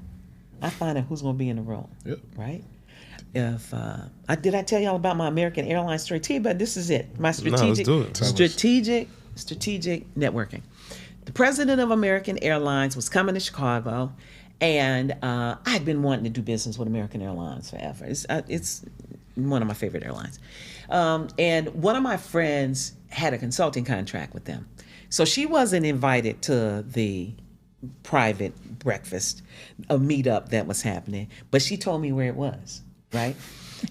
I find out who's going to be in the room. Yep. Right? If did I tell y'all about my American Airlines story? But this is it. My let's strategic do it. Tell us. strategic networking. The president of American Airlines was coming to Chicago, and I'd been wanting to do business with American Airlines forever. It's one of my favorite airlines. And one of my friends had a consulting contract with them. So she wasn't invited to the private breakfast, a meetup that was happening, but she told me where it was, right?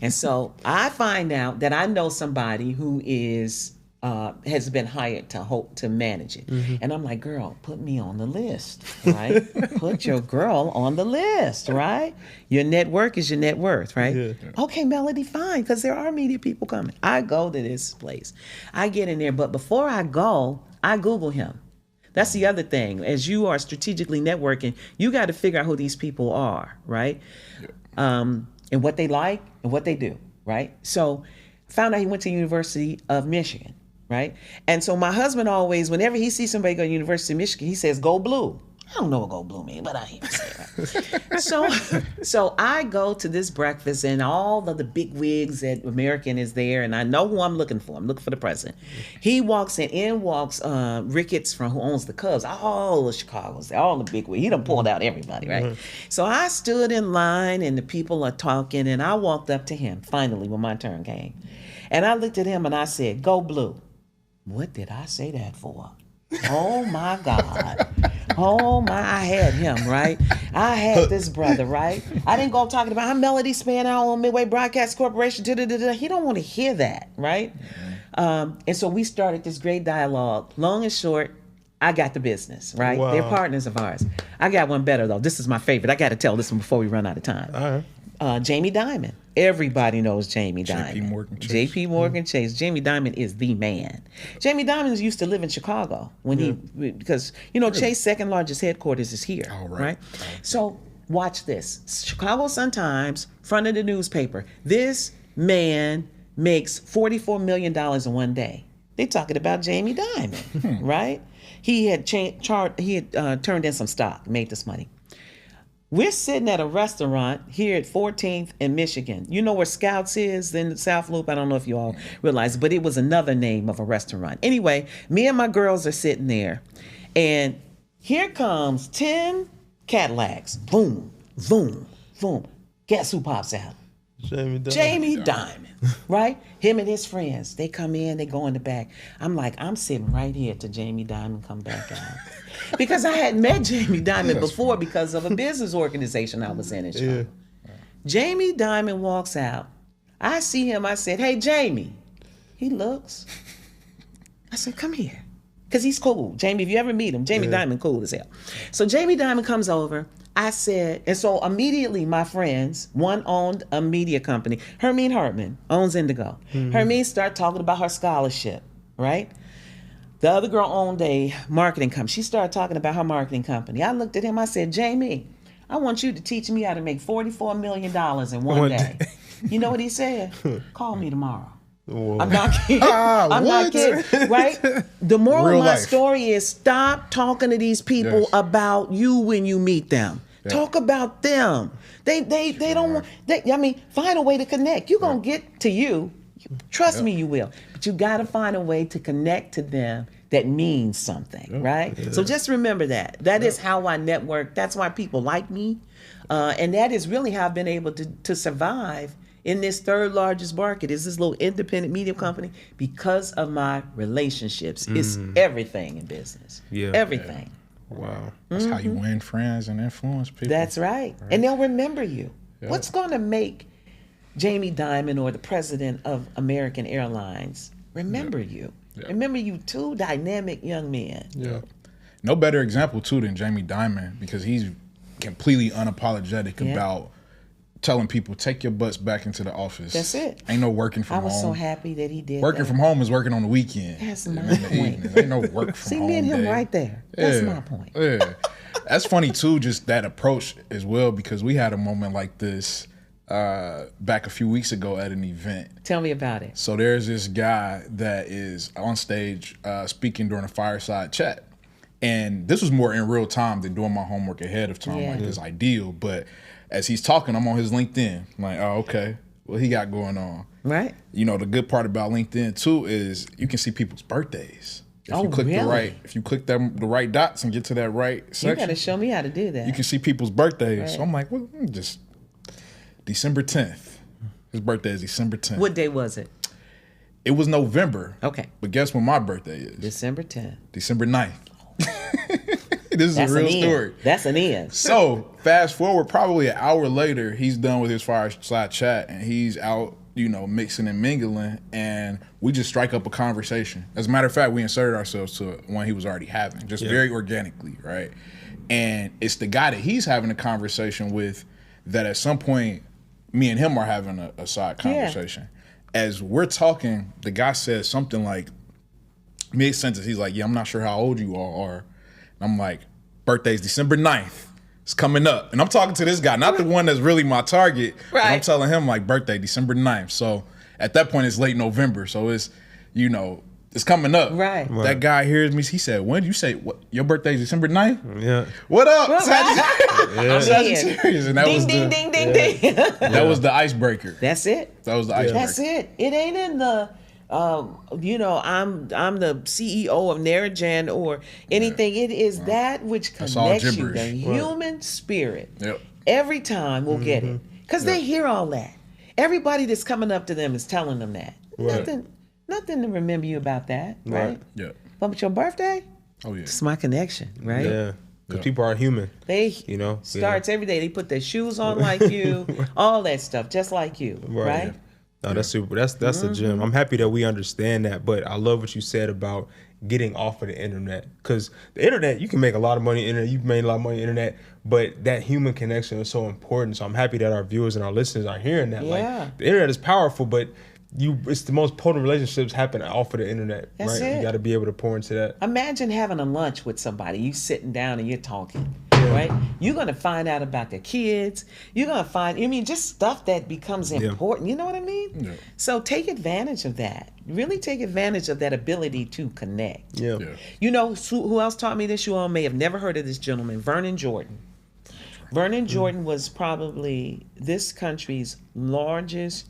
And so I find out that I know somebody who is has been hired to manage it. And I'm like, girl, put me on the list, right? Put your girl on the list, right? Your network is your net worth, right? Yeah. Okay, Melody, fine, because there are media people coming. I go to this place. I get in there, but before I go, I Google him. That's the other thing. As you are strategically networking, you got to figure out who these people are, right? And what they like and what they do, right? So found out he went to University of Michigan, right? And so my husband always, whenever he sees somebody go to University of Michigan, he says, go blue. I don't know what go blue means, but I hear him say it. So I go to this breakfast and all of the big wigs at American is there, and I know who I'm looking for. I'm looking for the president. He walks in walks Ricketts who owns the Cubs. All the Chicago's, all the big wigs. He done pulled out everybody, right? So I stood in line and the people are talking, and I walked up to him finally when my turn came. And I looked at him and I said, go blue. What did I say that for? Oh my God. Oh my, I had him, right? I had this brother, right? I didn't go talking about I'm Melody Spann-Cooper on Midway Broadcast Corporation. He don't want to hear that, right? And so we started this great dialogue. Long and short, I got the business, right? Wow. They're partners of ours. I got one better though. This is my favorite. I got to tell this one before we run out of time. All right. Jamie Dimon. Everybody knows Jamie Dimon. JP Morgan Chase. Jamie Dimon is the man. Jamie Dimon used to live in Chicago because Chase second largest headquarters is here. Oh, right. So watch this. Chicago Sun-Times, front of the newspaper. This man makes $44 million in one day. They're talking about Jamie Dimon, right? He had turned in some stock, made this money. We're sitting at a restaurant here at 14th and Michigan. You know where Scouts is in the South Loop? I don't know if you all realize, but it was another name of a restaurant. Anyway, me and my girls are sitting there, and here comes 10 Cadillacs. Boom, boom, boom. Guess who pops out? Jamie Dimon, right? Him and his friends. They come in, they go in the back. I'm like, I'm sitting right here till Jamie Dimon come back out. Because I had met Jamie Dimon before because of a business organization I was in Chicago. Yeah. Jamie Dimon walks out. I see him. I said, hey, Jamie. He looks. I said, come here. Because he's cool. Jamie, if you ever meet him, Jamie Dimon cool as hell. So Jamie Dimon comes over. I said, and so immediately my friends, one owned a media company. Hermine Hartman owns Indigo. Hermine started talking about her scholarship, right? The other girl owned a marketing company. She started talking about her marketing company. I looked at him. I said, Jamie, I want you to teach me how to make $44 million in one day. You know what he said? Call me tomorrow. Whoa. I'm not kidding. I'm not kidding. Right? The moral of my story is stop talking to these people about you when you meet them. Yeah. Talk about them. They don't want. Find a way to connect. You're gonna get to you. Trust me, you will. But you got to find a way to connect to them that means something, right? Yeah. So just remember that. That is how I network. That's why people like me. And that is really how I've been able to survive in this third largest market, is this little independent media company, because of my relationships. It's everything in business. Yeah. Everything. Yeah. Wow. That's how you win friends and influence people. That's right. And they'll remember you. Yeah. What's going to make Jamie Dimon or the president of American Airlines remember you? Yeah. Remember you, two dynamic young men. Yeah. No better example, too, than Jamie Dimon, because he's completely unapologetic about telling people, take your butts back into the office. That's it. Ain't no working from home. I was so happy that he did Working from home is working on the weekend. That's my point. Ain't no work from home. See, me and him right there. That's my point. Yeah. That's funny, too, just that approach as well, because we had a moment like this back a few weeks ago at an event. Tell me about it. So there's this guy that is on stage speaking during a fireside chat. And this was more in real time than doing my homework ahead of time, like this ideal. But as he's talking, I'm on his LinkedIn. I'm like, oh, okay, what he got going on? Right. You know, the good part about LinkedIn too is you can see people's birthdays. If you click the right dots and get to that right section, you gotta show me how to do that. You can see people's birthdays. Right. So I'm like, well, just December 10th. His birthday is December 10th. What day was it? It was November. Okay. But guess when my birthday is? December 10th. December 9th. This is a real story. That's an end. So fast forward, probably an hour later, he's done with his fireside chat and he's out, you know, mixing and mingling, and we just strike up a conversation. As a matter of fact, we inserted ourselves to one he was already having, just very organically, right? And it's the guy that he's having a conversation with that at some point, me and him are having a side conversation. Yeah. As we're talking, the guy says something like, mid-sentence, he's like, yeah, I'm not sure how old you all are. And I'm like, birthday's December 9th. It's coming up. And I'm talking to this guy, not the one that's really my target. Right. I'm telling him, like, birthday, December 9th. So at that point, it's late November. So it's, you know, it's coming up. Right. That guy hears me. He said, when did you say, what, your birthday's December 9th? Yeah. What up? I'm Sagittarius. And that ding, was ding, ding, ding, ding. That was the icebreaker. That's it. That was the icebreaker. That's it. It ain't in the... you know, I'm the CEO of Narajan or anything. It is that which connects you, the human spirit. Yep. Every time we'll get it, because they hear all that. Everybody that's coming up to them is telling them that. Nothing to remember you about that, right? Yeah. But with your birthday, it's my connection, right? Yeah. Because people are human. They, you know, starts every day. They put their shoes on like you, all that stuff, just like you, right? Yeah. No, that's super. That's a gem. I'm happy that we understand that, but I love what you said about getting off of the internet, because the internet, you can make a lot of money on the internet. You've made a lot of money on the internet, but that human connection is so important. So I'm happy that our viewers and our listeners are hearing that. Like, the internet is powerful, but it's the most potent relationships happen off of the internet. That's right? it. You got to be able to pour into that. Imagine having a lunch with somebody. You sitting down and you're talking. Right? You're going to find out about their kids. You're going to find, just stuff that becomes important. You know what I mean? Yeah. So take advantage of that. Really take advantage of that ability to connect. Yeah. You know who else taught me this? You all may have never heard of this gentleman, Vernon Jordan. Vernon Jordan was probably this country's largest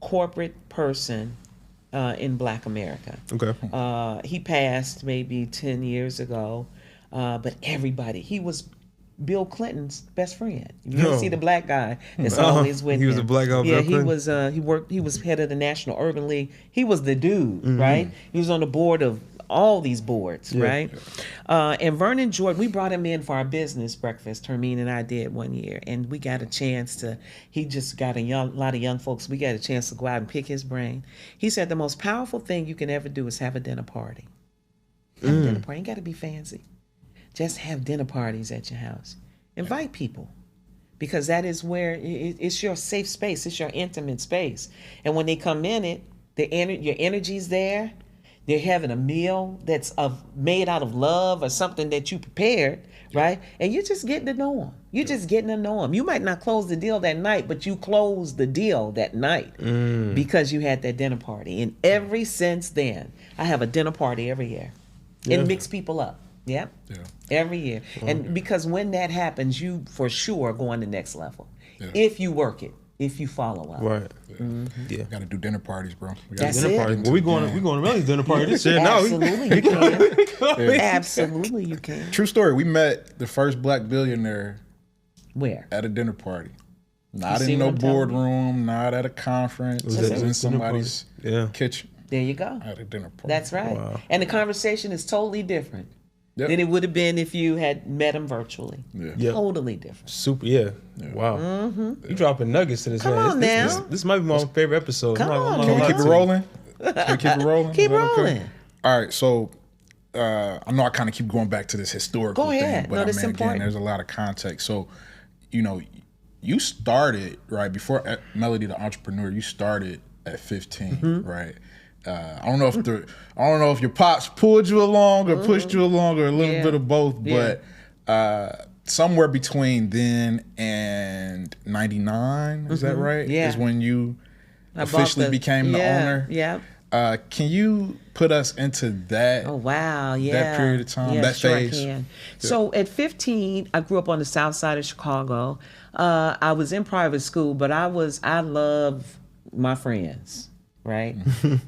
corporate person in Black America. Okay. He passed maybe 10 years ago, but he was Bill Clinton's best friend. You don't see the black guy that's always with him. He was a black guy. Yeah, he was. He was head of the National Urban League. He was the dude, right? He was on the board of all these boards, right? And Vernon Jordan, we brought him in for our business breakfast. Hermine and I did one year, and we got a chance to. He just got a lot of young folks. We got a chance to go out and pick his brain. He said the most powerful thing you can ever do is have a dinner party. Have a dinner party. Ain't got to be fancy. Just have dinner parties at your house. Invite people, because that is where it's your safe space. It's your intimate space. And when they come in your energy's there. They're having a meal that's made out of love or something that you prepared, right? And you're just getting to know them. You're just getting to know them. You might not close the deal that night, but you closed the deal that night because you had that dinner party. And ever since then, I have a dinner party every year and mix people up. Yep. Yeah. Every year. And because when that happens, you for sure are going to the next level. Yeah. If you work it. if you follow up. Right. Yeah. Got to do dinner parties, bro. We gotta That's do it. Dinner party. Well, we going to Melly's dinner party this year. No, Absolutely, you can. Absolutely, you can. True story. We met the first black billionaire Where? at a dinner party. Not see in what no I'm telling you? boardroom, not at a conference. It was at a in dinner somebody's party. kitchen There you go. at a dinner party. That's right. Wow. And the conversation is totally different Yep. than it would have been if you had met him virtually. Yeah. Yeah. Totally different. Super, yeah. Wow. You dropping nuggets to this, Come man. on This- now. This might be my favorite episode. Come on, I'm Can we not keep it gonna lie to you. rolling? Can we keep it rolling? Keep Is that okay? rolling. All right, so I know I kind of keep going back to this historical Go thing, ahead. but No, that's again, important. there's a lot of context. So, you started right before Melody the Entrepreneur. You started at 15, right? I don't know if your pops pulled you along or pushed you along or a little bit of both, but somewhere between then and 99, is that right? Yeah. Is when you I bought officially became the owner. Yeah. Can you put us into that? Oh wow, yeah. period of time, yeah, that sure phase? I can. So at 15, I grew up on the south side of Chicago. I was in private school, but I love my friends, right?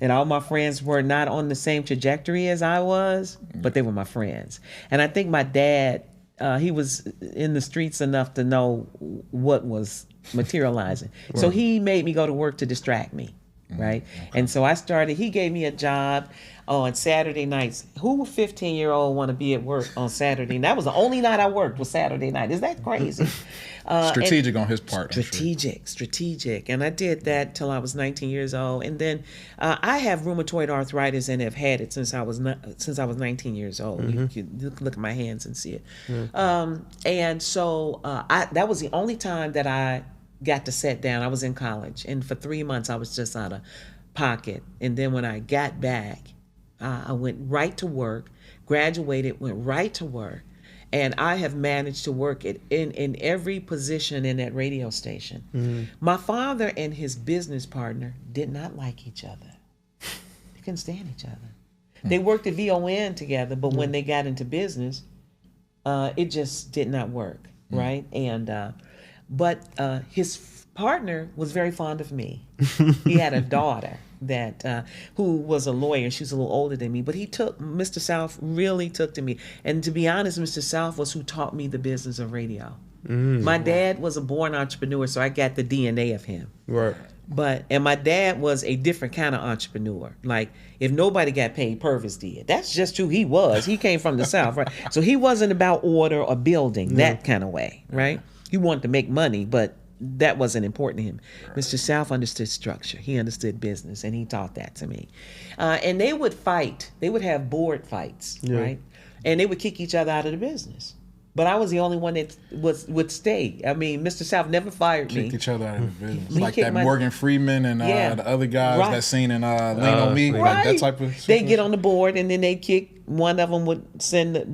And all my friends were not on the same trajectory as I was, but they were my friends. And I think my dad, he was in the streets enough to know what was materializing. So he made me go to work to distract me. Right. And so he gave me a job on Saturday nights. Who 15-year-old want to be at work on Saturday? That was the only night I worked was Saturday night. Is that crazy? Strategic on his part. I'm sure. Strategic. And I did that till I was 19 years old. And then I have rheumatoid arthritis and have had it since I was 19 years old. You can look at my hands and see it. And so that was the only time that I got to sit down. I was in college, and for 3 months I was just out of pocket. And then when I got back, I went right to work, graduated, went right to work, and I have managed to work in every position in that radio station. My father and his business partner did not like each other. They couldn't stand each other. They worked at WVON together, but when they got into business, it just did not work, right? And but his partner was very fond of me. He had a daughter that who was a lawyer. She was a little older than me, but Mr. South really took to me. And to be honest, Mr. South was who taught me the business of radio. My dad was a born entrepreneur, so I got the DNA of him. Right. And my dad was a different kind of entrepreneur. Like, if nobody got paid, Purvis did. That's just who he was. He came from the South, right? So he wasn't about order or building that kind of way, right? He wanted to make money, but that wasn't important to him. Mr. South understood structure. He understood business, and he taught that to me. And they would fight. They would have board fights, right? And they would kick each other out of the business. But I was the only one that would stay. I mean, Mr. South never fired me. Kicked each other out of the business. He Like kicked that my- Morgan Freeman and the other guys Right. that scene in Lean on Me. Like that type of They get on the board, and then they kick. One of them would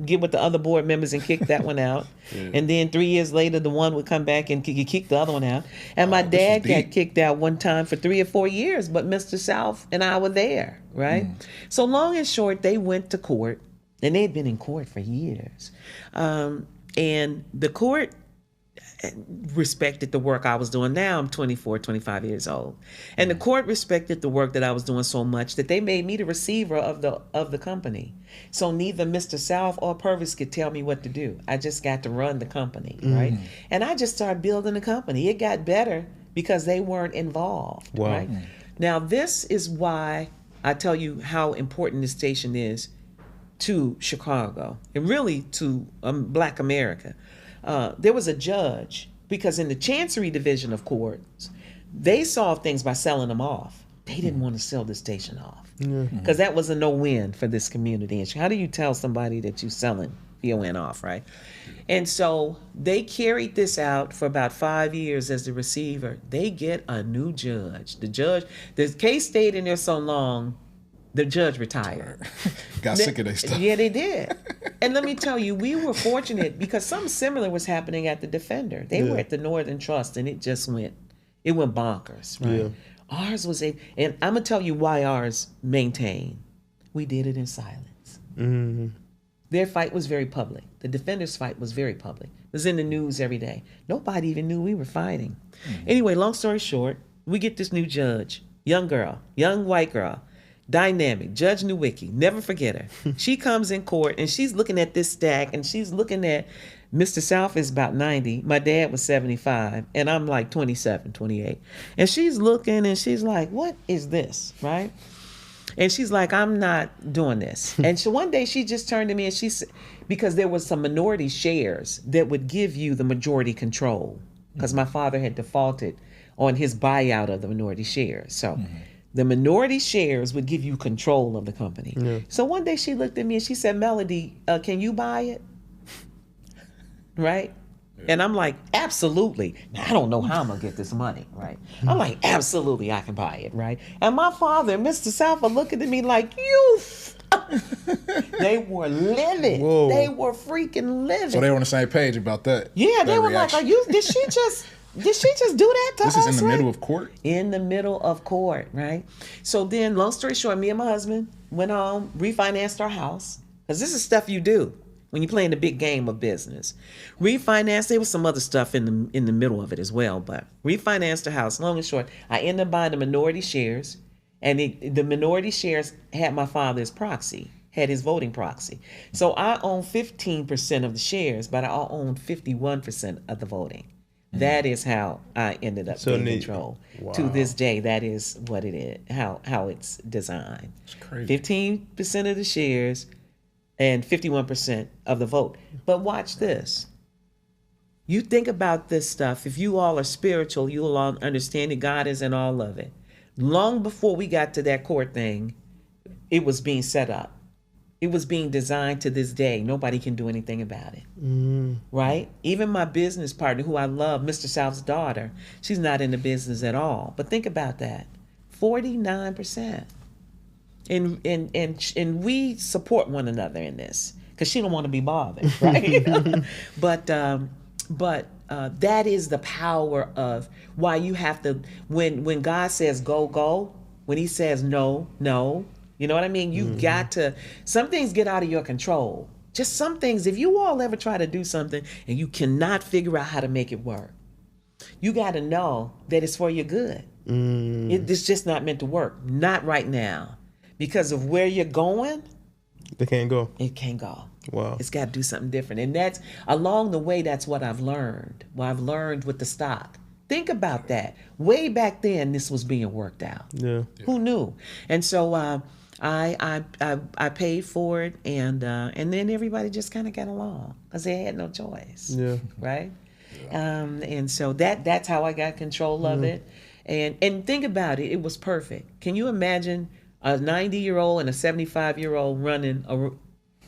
get with the other board members and kick that one out. And then 3 years later, the one would come back and kick the other one out. And my dad got kicked out one time for 3 or 4 years, but Mr. South and I were there, right? So long and short, they went to court, and they had been in court for years. And the court respected the work I was doing. Now I'm 24, 25 years old. And the court respected the work that I was doing so much that they made me the receiver of the company. So neither Mr. South or Purvis could tell me what to do. I just got to run the company, right? And I just started building the company. It got better because they weren't involved, right? Now this is why I tell you how important this station is to Chicago and really to Black America. There was a judge, because in the Chancery Division of courts, they solved things by selling them off. They didn't want to sell the station off because that was a no-win for this community. And how do you tell somebody that you're selling VON off, right? And so they carried this out for about 5 years as the receiver. They get a new judge. The case stayed in there so long, the judge retired. Got sick of their stuff. Yeah, they did. And let me tell you, we were fortunate because something similar was happening at the Defender. They were at the Northern Trust, and it went bonkers, right? Yeah. Ours was and I'm gonna tell you why ours maintained. We did it in silence. Their fight was very public. The defenders' fight was very public. It was in the news every day. Nobody even knew we were fighting. Anyway, long story short, we get this new judge, young girl, young white girl, dynamic, Judge Nowicki, never forget her. She comes in court and she's looking at this stack and she's looking at Mr. South is about 90. My dad was 75 and I'm like 27, 28. And she's looking and she's like, what is this, right? And she's like, I'm not doing this. And so one day she just turned to me and she said, because there was some minority shares that would give you the majority control, because my father had defaulted on his buyout of the minority shares. So the minority shares would give you control of the company. Yeah. So one day she looked at me and she said, Melody, can you buy it? Right? And I'm like, absolutely. Now, I don't know how I'm going to get this money, right? I'm like, absolutely, I can buy it, right? And my father and Mr. South are looking at me like, they were livid. Whoa. They were freaking livid. So they were on the same page about that. Yeah, they were reaction. like, did she just do that to us? This is in the right? middle of court? In the middle of court, right? So then, long story short, me and my husband went home, refinanced our house, because this is stuff you do when you're playing the big game of business. Refinanced, there was some other stuff in the middle of it as well, but refinanced the house. Long and short, I ended up buying the minority shares, and the minority shares had my father's proxy, had his voting proxy. So I own 15% of the shares, but I own 51% of the voting. That is how I ended up being in control. Wow. To this day, that is what it is, how it's designed. It's crazy. 15% of the shares and 51% of the vote. But watch this. You think about this stuff. If you all are spiritual, you will all understand that God is in all of it. Long before we got to that court thing, it was being set up. It was being designed to this day. Nobody can do anything about it. Right? Even my business partner, who I love, Mr. South's daughter, she's not in the business at all. But think about that. 49%. And we support one another in this because she don't want to be bothered, right? But that is the power of why you have to, when God says go, go, when he says no, no, you know what I mean? You got to, some things get out of your control. Just some things, if you all ever try to do something and you cannot figure out how to make it work, you got to know that it's for your good. It's just not meant to work. Not right now. Because of where you're going, they can't go. It can't go. Wow. It's got to do something different. And that's, along the way, that's what I've learned. What I've learned with the stock. Think about that. Way back then, this was being worked out. Yeah. Who knew? And so I paid for it, and then everybody just kind of got along because they had no choice. Yeah. Right? Yeah. And so that's how I got control of it. And think about it. It was perfect. Can you imagine a 90-year-old and a 75-year-old running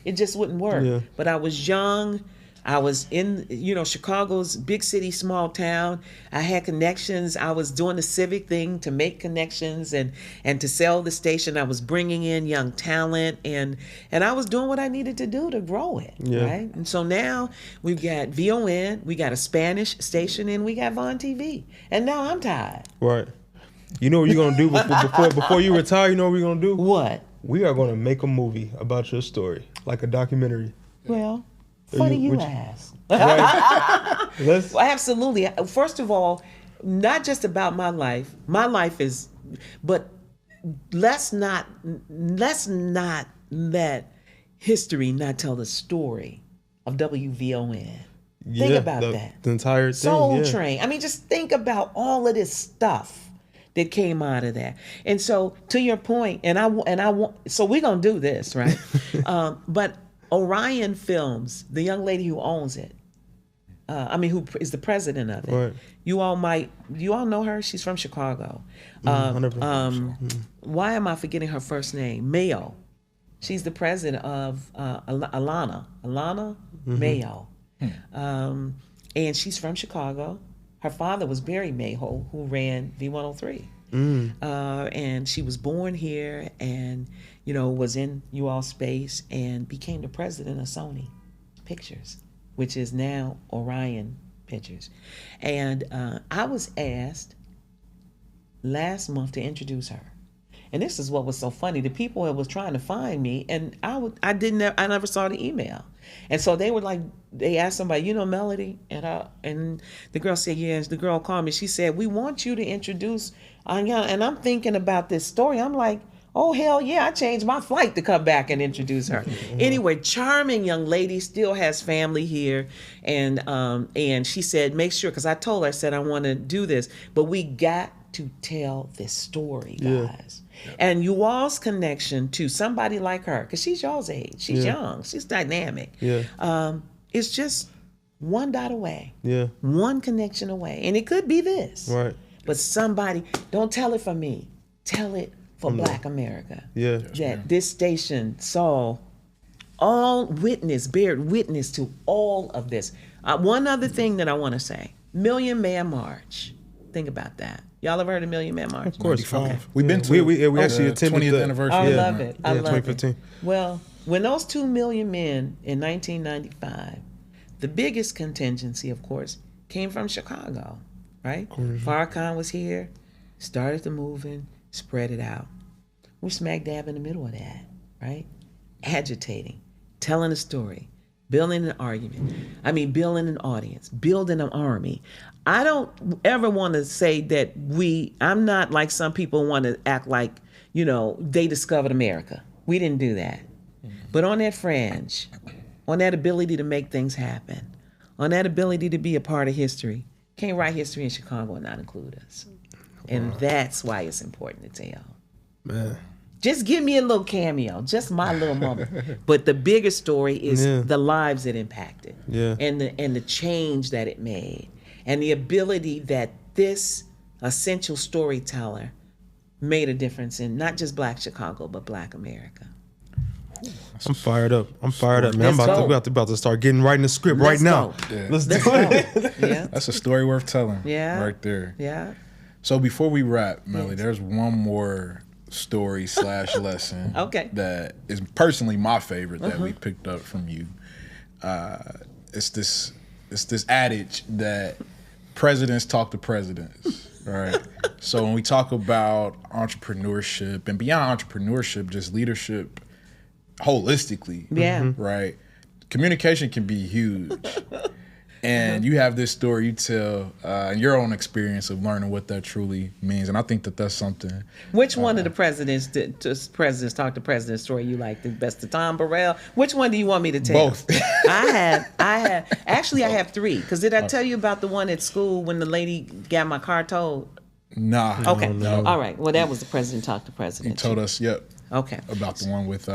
it just wouldn't work. Yeah. But I was young. I was in, Chicago's big city, small town. I had connections. I was doing the civic thing to make connections and to sell the station. I was bringing in young talent and I was doing what I needed to do to grow it. Yeah. Right. And so now we've got WVON, we got a Spanish station, and we got WVON TV. And now I'm tired. Right. You know what you're going to do before you retire? You know what we're going to do? What? We are going to make a movie about your story, like a documentary. Well, funny you ask. Right. Well, absolutely. First of all, not just about my life. My life is, but let's not let history not tell the story of WVON. Yeah, think about that. The entire thing. Soul Train. I mean, just think about all of this stuff that came out of that. And so, to your point, and I want. So we're gonna do this, right? But Orion Films, the young lady who owns it, who is the president of it. Right. You all know her. She's from Chicago. Why am I forgetting her first name? Mayo. She's the president of Alana Mayo. And she's from Chicago. Her father was Barry Mayo, who ran V103. And she was born here and, was in you all space and became the president of Sony Pictures, which is now Orion Pictures. And I was asked last month to introduce her. And this is what was so funny. The people that was trying to find me, and I never saw the email. And so they were like, they asked somebody, you know Melody? And the girl said, yes. The girl called me. She said, we want you to introduce Anya. And I'm thinking about this story. I'm like, oh, hell yeah, I changed my flight to come back and introduce her. Anyway, charming young lady, still has family here. And she said, make sure, because I told her, I said, I want to do this, but we got to tell this story, guys. Yeah. And you all's connection to somebody like her, because she's y'all's age. She's young. She's dynamic. Yeah. It's just one dot away. Yeah. One connection away. And it could be this. Right. But somebody, don't tell it for me. Tell it for Black America. Yeah. That this station saw bear witness to all of this. One other thing that I want to say, Million Man March. Think about that. Y'all ever heard of Million Man March? Of course. Okay. We've been to we actually attended 20th anniversary. I love it. I love 2015. it. Well, when those 2 million men in 1995, the biggest contingency, of course, came from Chicago, right? Farrakhan was here, started the movement, spread it out. We're smack dab in the middle of that, right? Agitating, telling a story, building an argument. Building an audience, building an army. I don't ever want to say that I'm not like some people want to act like, they discovered America. We didn't do that. But on that fringe, on that ability to make things happen, on that ability to be a part of history, can't write history in Chicago and not include us. And that's why it's important to tell. Man. Just give me a little cameo, just my little moment. But the bigger story is the lives it impacted, and the change that it made, and the ability that this essential storyteller made a difference in not just Black Chicago, but Black America. I'm fired up, man. I'm about to start getting writing the script right now. Yeah. Let's do it. Yeah. That's a story worth telling. Yeah. Right there. Yeah. So before we wrap, Melody, there's one more story / lesson that is personally my favorite that we picked up from you. It's this adage that presidents talk to presidents, right? So when we talk about entrepreneurship and beyond entrepreneurship, just leadership holistically, right? Communication can be huge. And you have this story you tell, your own experience of learning what that truly means, and I think that that's something. Which one of the presidents talk to presidents story you like the best? The Tom Burrell? Which one do you want me to tell? Both. I have 3. Because did I tell you about the one at school when the lady got my car towed? Nah. Okay. No. All right. Well, that was the president talk to president. He told us, Okay. about the one with.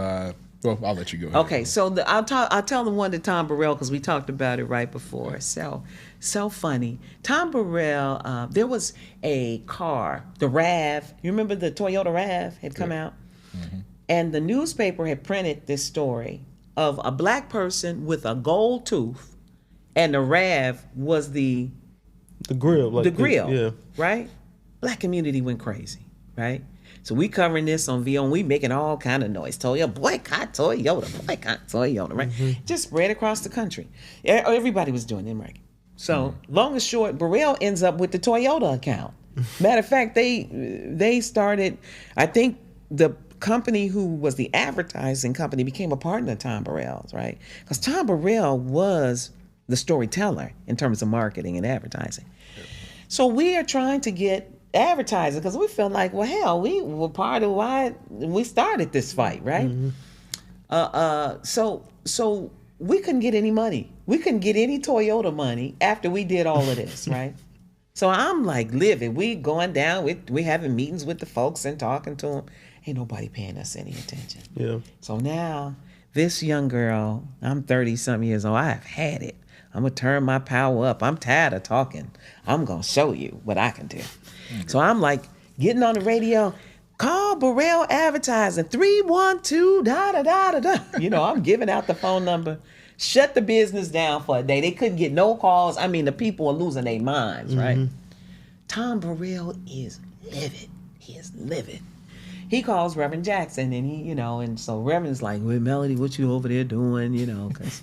Well, I'll let you go ahead. Okay, so I'll tell the one to Tom Burrell because we talked about it right before. So funny. Tom Burrell, there was a car, the RAV. You remember the Toyota RAV had come out? Mm-hmm. And the newspaper had printed this story of a Black person with a gold tooth, and the RAV was the grill. Like the grill, right? Black community went crazy, right? So we covering this on WVON, we making all kind of noise. Toyota, boycott Toyota, right? Mm-hmm. Just spread across the country. Everybody was doing it, right? So long and short, Burrell ends up with the Toyota account. Matter of fact, they started, I think the company who was the advertising company became a partner of Tom Burrell's, right? Because Tom Burrell was the storyteller in terms of marketing and advertising. So we are trying to get advertising because we felt like, well, hell, we were part of why we started this fight, right? Mm-hmm. So we couldn't get any money. We couldn't get any Toyota money after we did all of this, right? So I'm like livid. We going down, we having meetings with the folks and talking to them. Ain't nobody paying us any attention. Yeah. So now this young girl, I'm 30-some years old, I have had it. I'm going to turn my power up. I'm tired of talking. I'm going to show you what I can do. So I'm like getting on the radio, call Burrell Advertising, 312 da-da-da-da-da. I'm giving out the phone number. Shut the business down for a day. They couldn't get no calls. The people are losing their minds, right? Tom Burrell is livid. He is livid. He calls Reverend Jackson and and so Reverend's like, well, Melody, what you over there doing, 'cause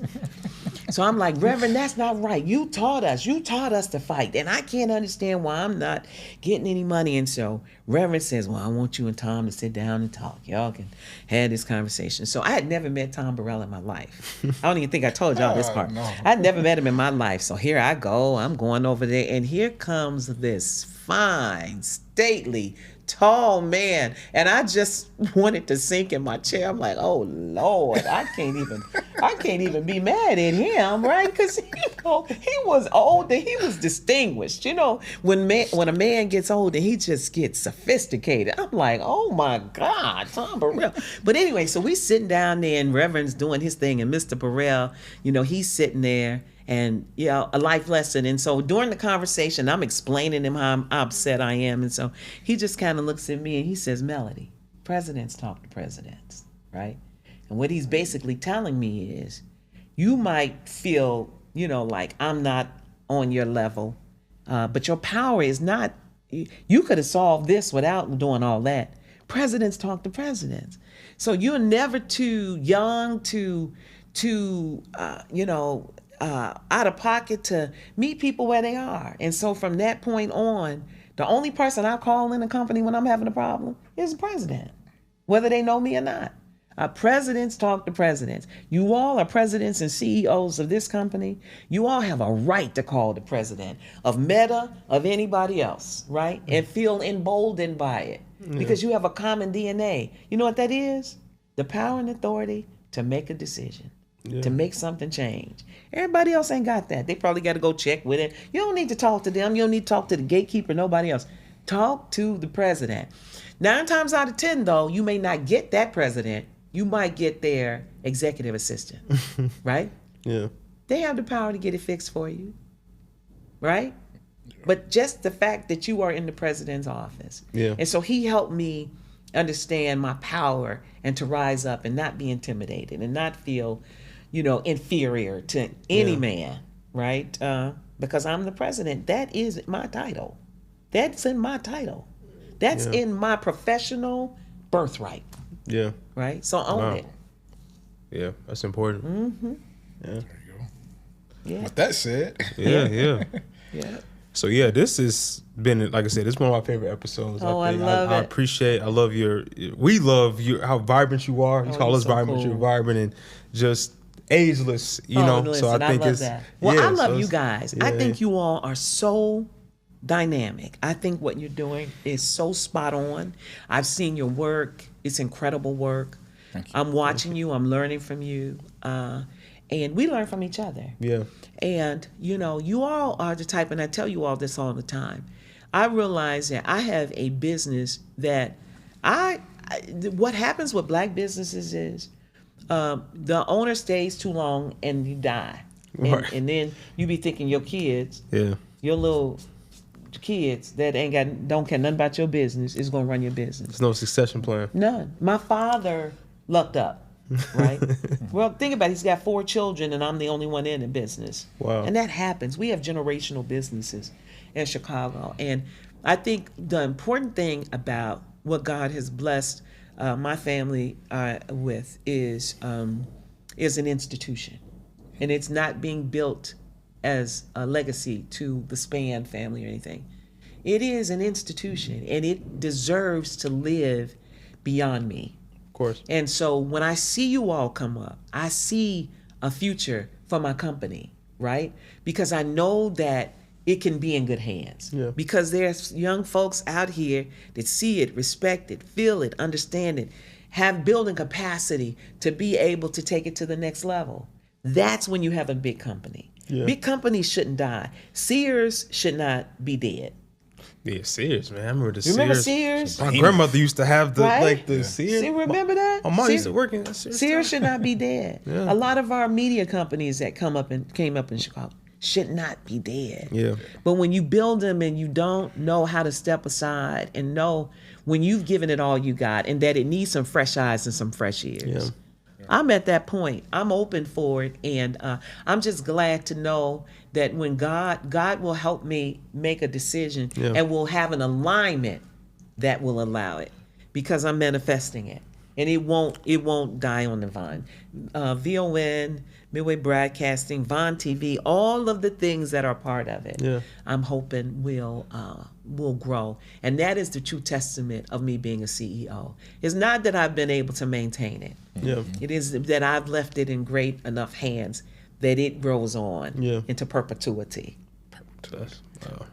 So I'm like, Reverend, that's not right. You taught us to fight. And I can't understand why I'm not getting any money. And so Reverend says, well, I want you and Tom to sit down and talk. Y'all can have this conversation. So I had never met Tom Burrell in my life. I don't even think I told y'all this part. No. I'd never met him in my life. So here I go. I'm going over there. And here comes this fine, stately, tall man, and I just wanted to sink in my chair. I'm like, oh Lord, I can't even be mad at him, right? Because he was older, he was distinguished. When a man gets older, he just gets sophisticated. I'm like, oh my God, Tom Burrell. But anyway, so we sitting down there, and Reverend's doing his thing, and Mr. Burrell, he's sitting there. And a life lesson. And so during the conversation, I'm explaining to him how upset I am. And so he just kind of looks at me and he says, Melody, presidents talk to presidents, right? And what he's basically telling me is, you might feel, like I'm not on your level, but your power is not, you could have solved this without doing all that. Presidents talk to presidents. So you're never too young out of pocket to meet people where they are. And so from that point on, the only person I call in a company when I'm having a problem is the president, whether they know me or not. Presidents talk to presidents. You all are presidents and CEOs of this company. You all have a right to call the president of Meta, of anybody else, right? And feel emboldened by it because you have a common DNA. You know what that is? The power and authority to make a decision. To make something change. Everybody else ain't got that. They probably got to go check with it. You don't need to talk to them. You don't need to talk to the gatekeeper, nobody else. Talk to the president. 9 times out of 10, though, you may not get that president. You might get their executive assistant, right? Yeah. They have the power to get it fixed for you, right? But just the fact that you are in the president's office. Yeah. And so he helped me understand my power and to rise up and not be intimidated and not feel inferior to any man, right? Because I'm the president. That is my title. That's in my title. That's in my professional birthright. Yeah. Right? So own it. Yeah, that's important. Mm-hmm. Yeah. There you go. Yeah. With that said. Yeah. Yeah. So this has been, like I said, it's one of my favorite episodes. Oh, I love it. I love we love how vibrant you are. You call us so vibrant, cool. you're vibrant and just ageless, Listen, so I think love that. Well, I love you guys. I think yeah. you all are so dynamic. I think what you're doing is so spot on. I've seen your work. It's incredible work. Thank you. I'm watching you. I'm learning from you. And we learn from each other. Yeah. And, you all are the type, and I tell you all this all the time. I realize that I have a business that what happens with black businesses is the owner stays too long and you die. Right. And then you be thinking your kids, your little kids that don't care nothing about your business is going to run your business. There's no succession plan. None. My father lucked up, right? Well, think about it. He's got 4 children and I'm the only one in the business. Wow. And that happens. We have generational businesses in Chicago. And I think the important thing about what God has blessed my family with is an institution. And it's not being built as a legacy to the Spann family or anything. It is an institution and it deserves to live beyond me. Of course. And so when I see you all come up, I see a future for my company, right? Because I know that it can be in good hands. Yeah. Because there's young folks out here that see it, respect it, feel it, understand it, have building capacity to be able to take it to the next level. That's when you have a big company. Yeah. Big companies shouldn't die. Sears should not be dead. Yeah, Sears, man. I remember the You remember Sears? My grandmother used to have the Right? Sears. See, remember that? My mom used to Sears- work in Sears. Sears should not be dead. Yeah. A lot of our media companies that came up in Chicago should not be dead. Yeah. But when you build them and you don't know how to step aside and know when you've given it all you got and that it needs some fresh eyes and some fresh ears. Yeah. I'm at that point. I'm open for it. And I'm just glad to know that when God will help me make a decision and will have an alignment that will allow it because I'm manifesting it. and it won't die on the vine. VON, Midway Broadcasting, VON TV, all of the things that are part of it, I'm hoping will grow. And that is the true testament of me being a CEO. It's not that I've been able to maintain it. Yeah. It is that I've left it in great enough hands that it grows on into perpetuity. That's,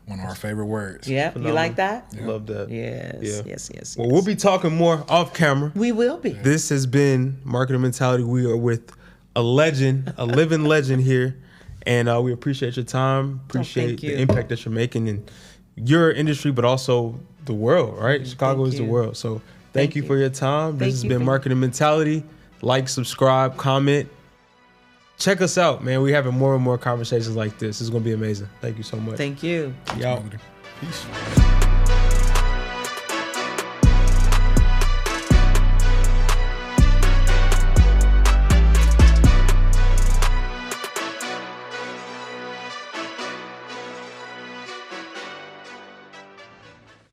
one of our favorite words. Yeah, you like that? Love that. Yes. Well, we'll be talking more off camera. We will be. This has been Marketing Mentality. We are with a legend, a living legend here, and we appreciate your time. Appreciate the impact that you're making in your industry, but also the world. Right? Chicago is the world. So thank you for your time. This has been Marketing Mentality. Like, subscribe, comment. Check us out, man. We're having more and more conversations like this. It's going to be amazing. Thank you so much. Thank you. Y'all. Peace.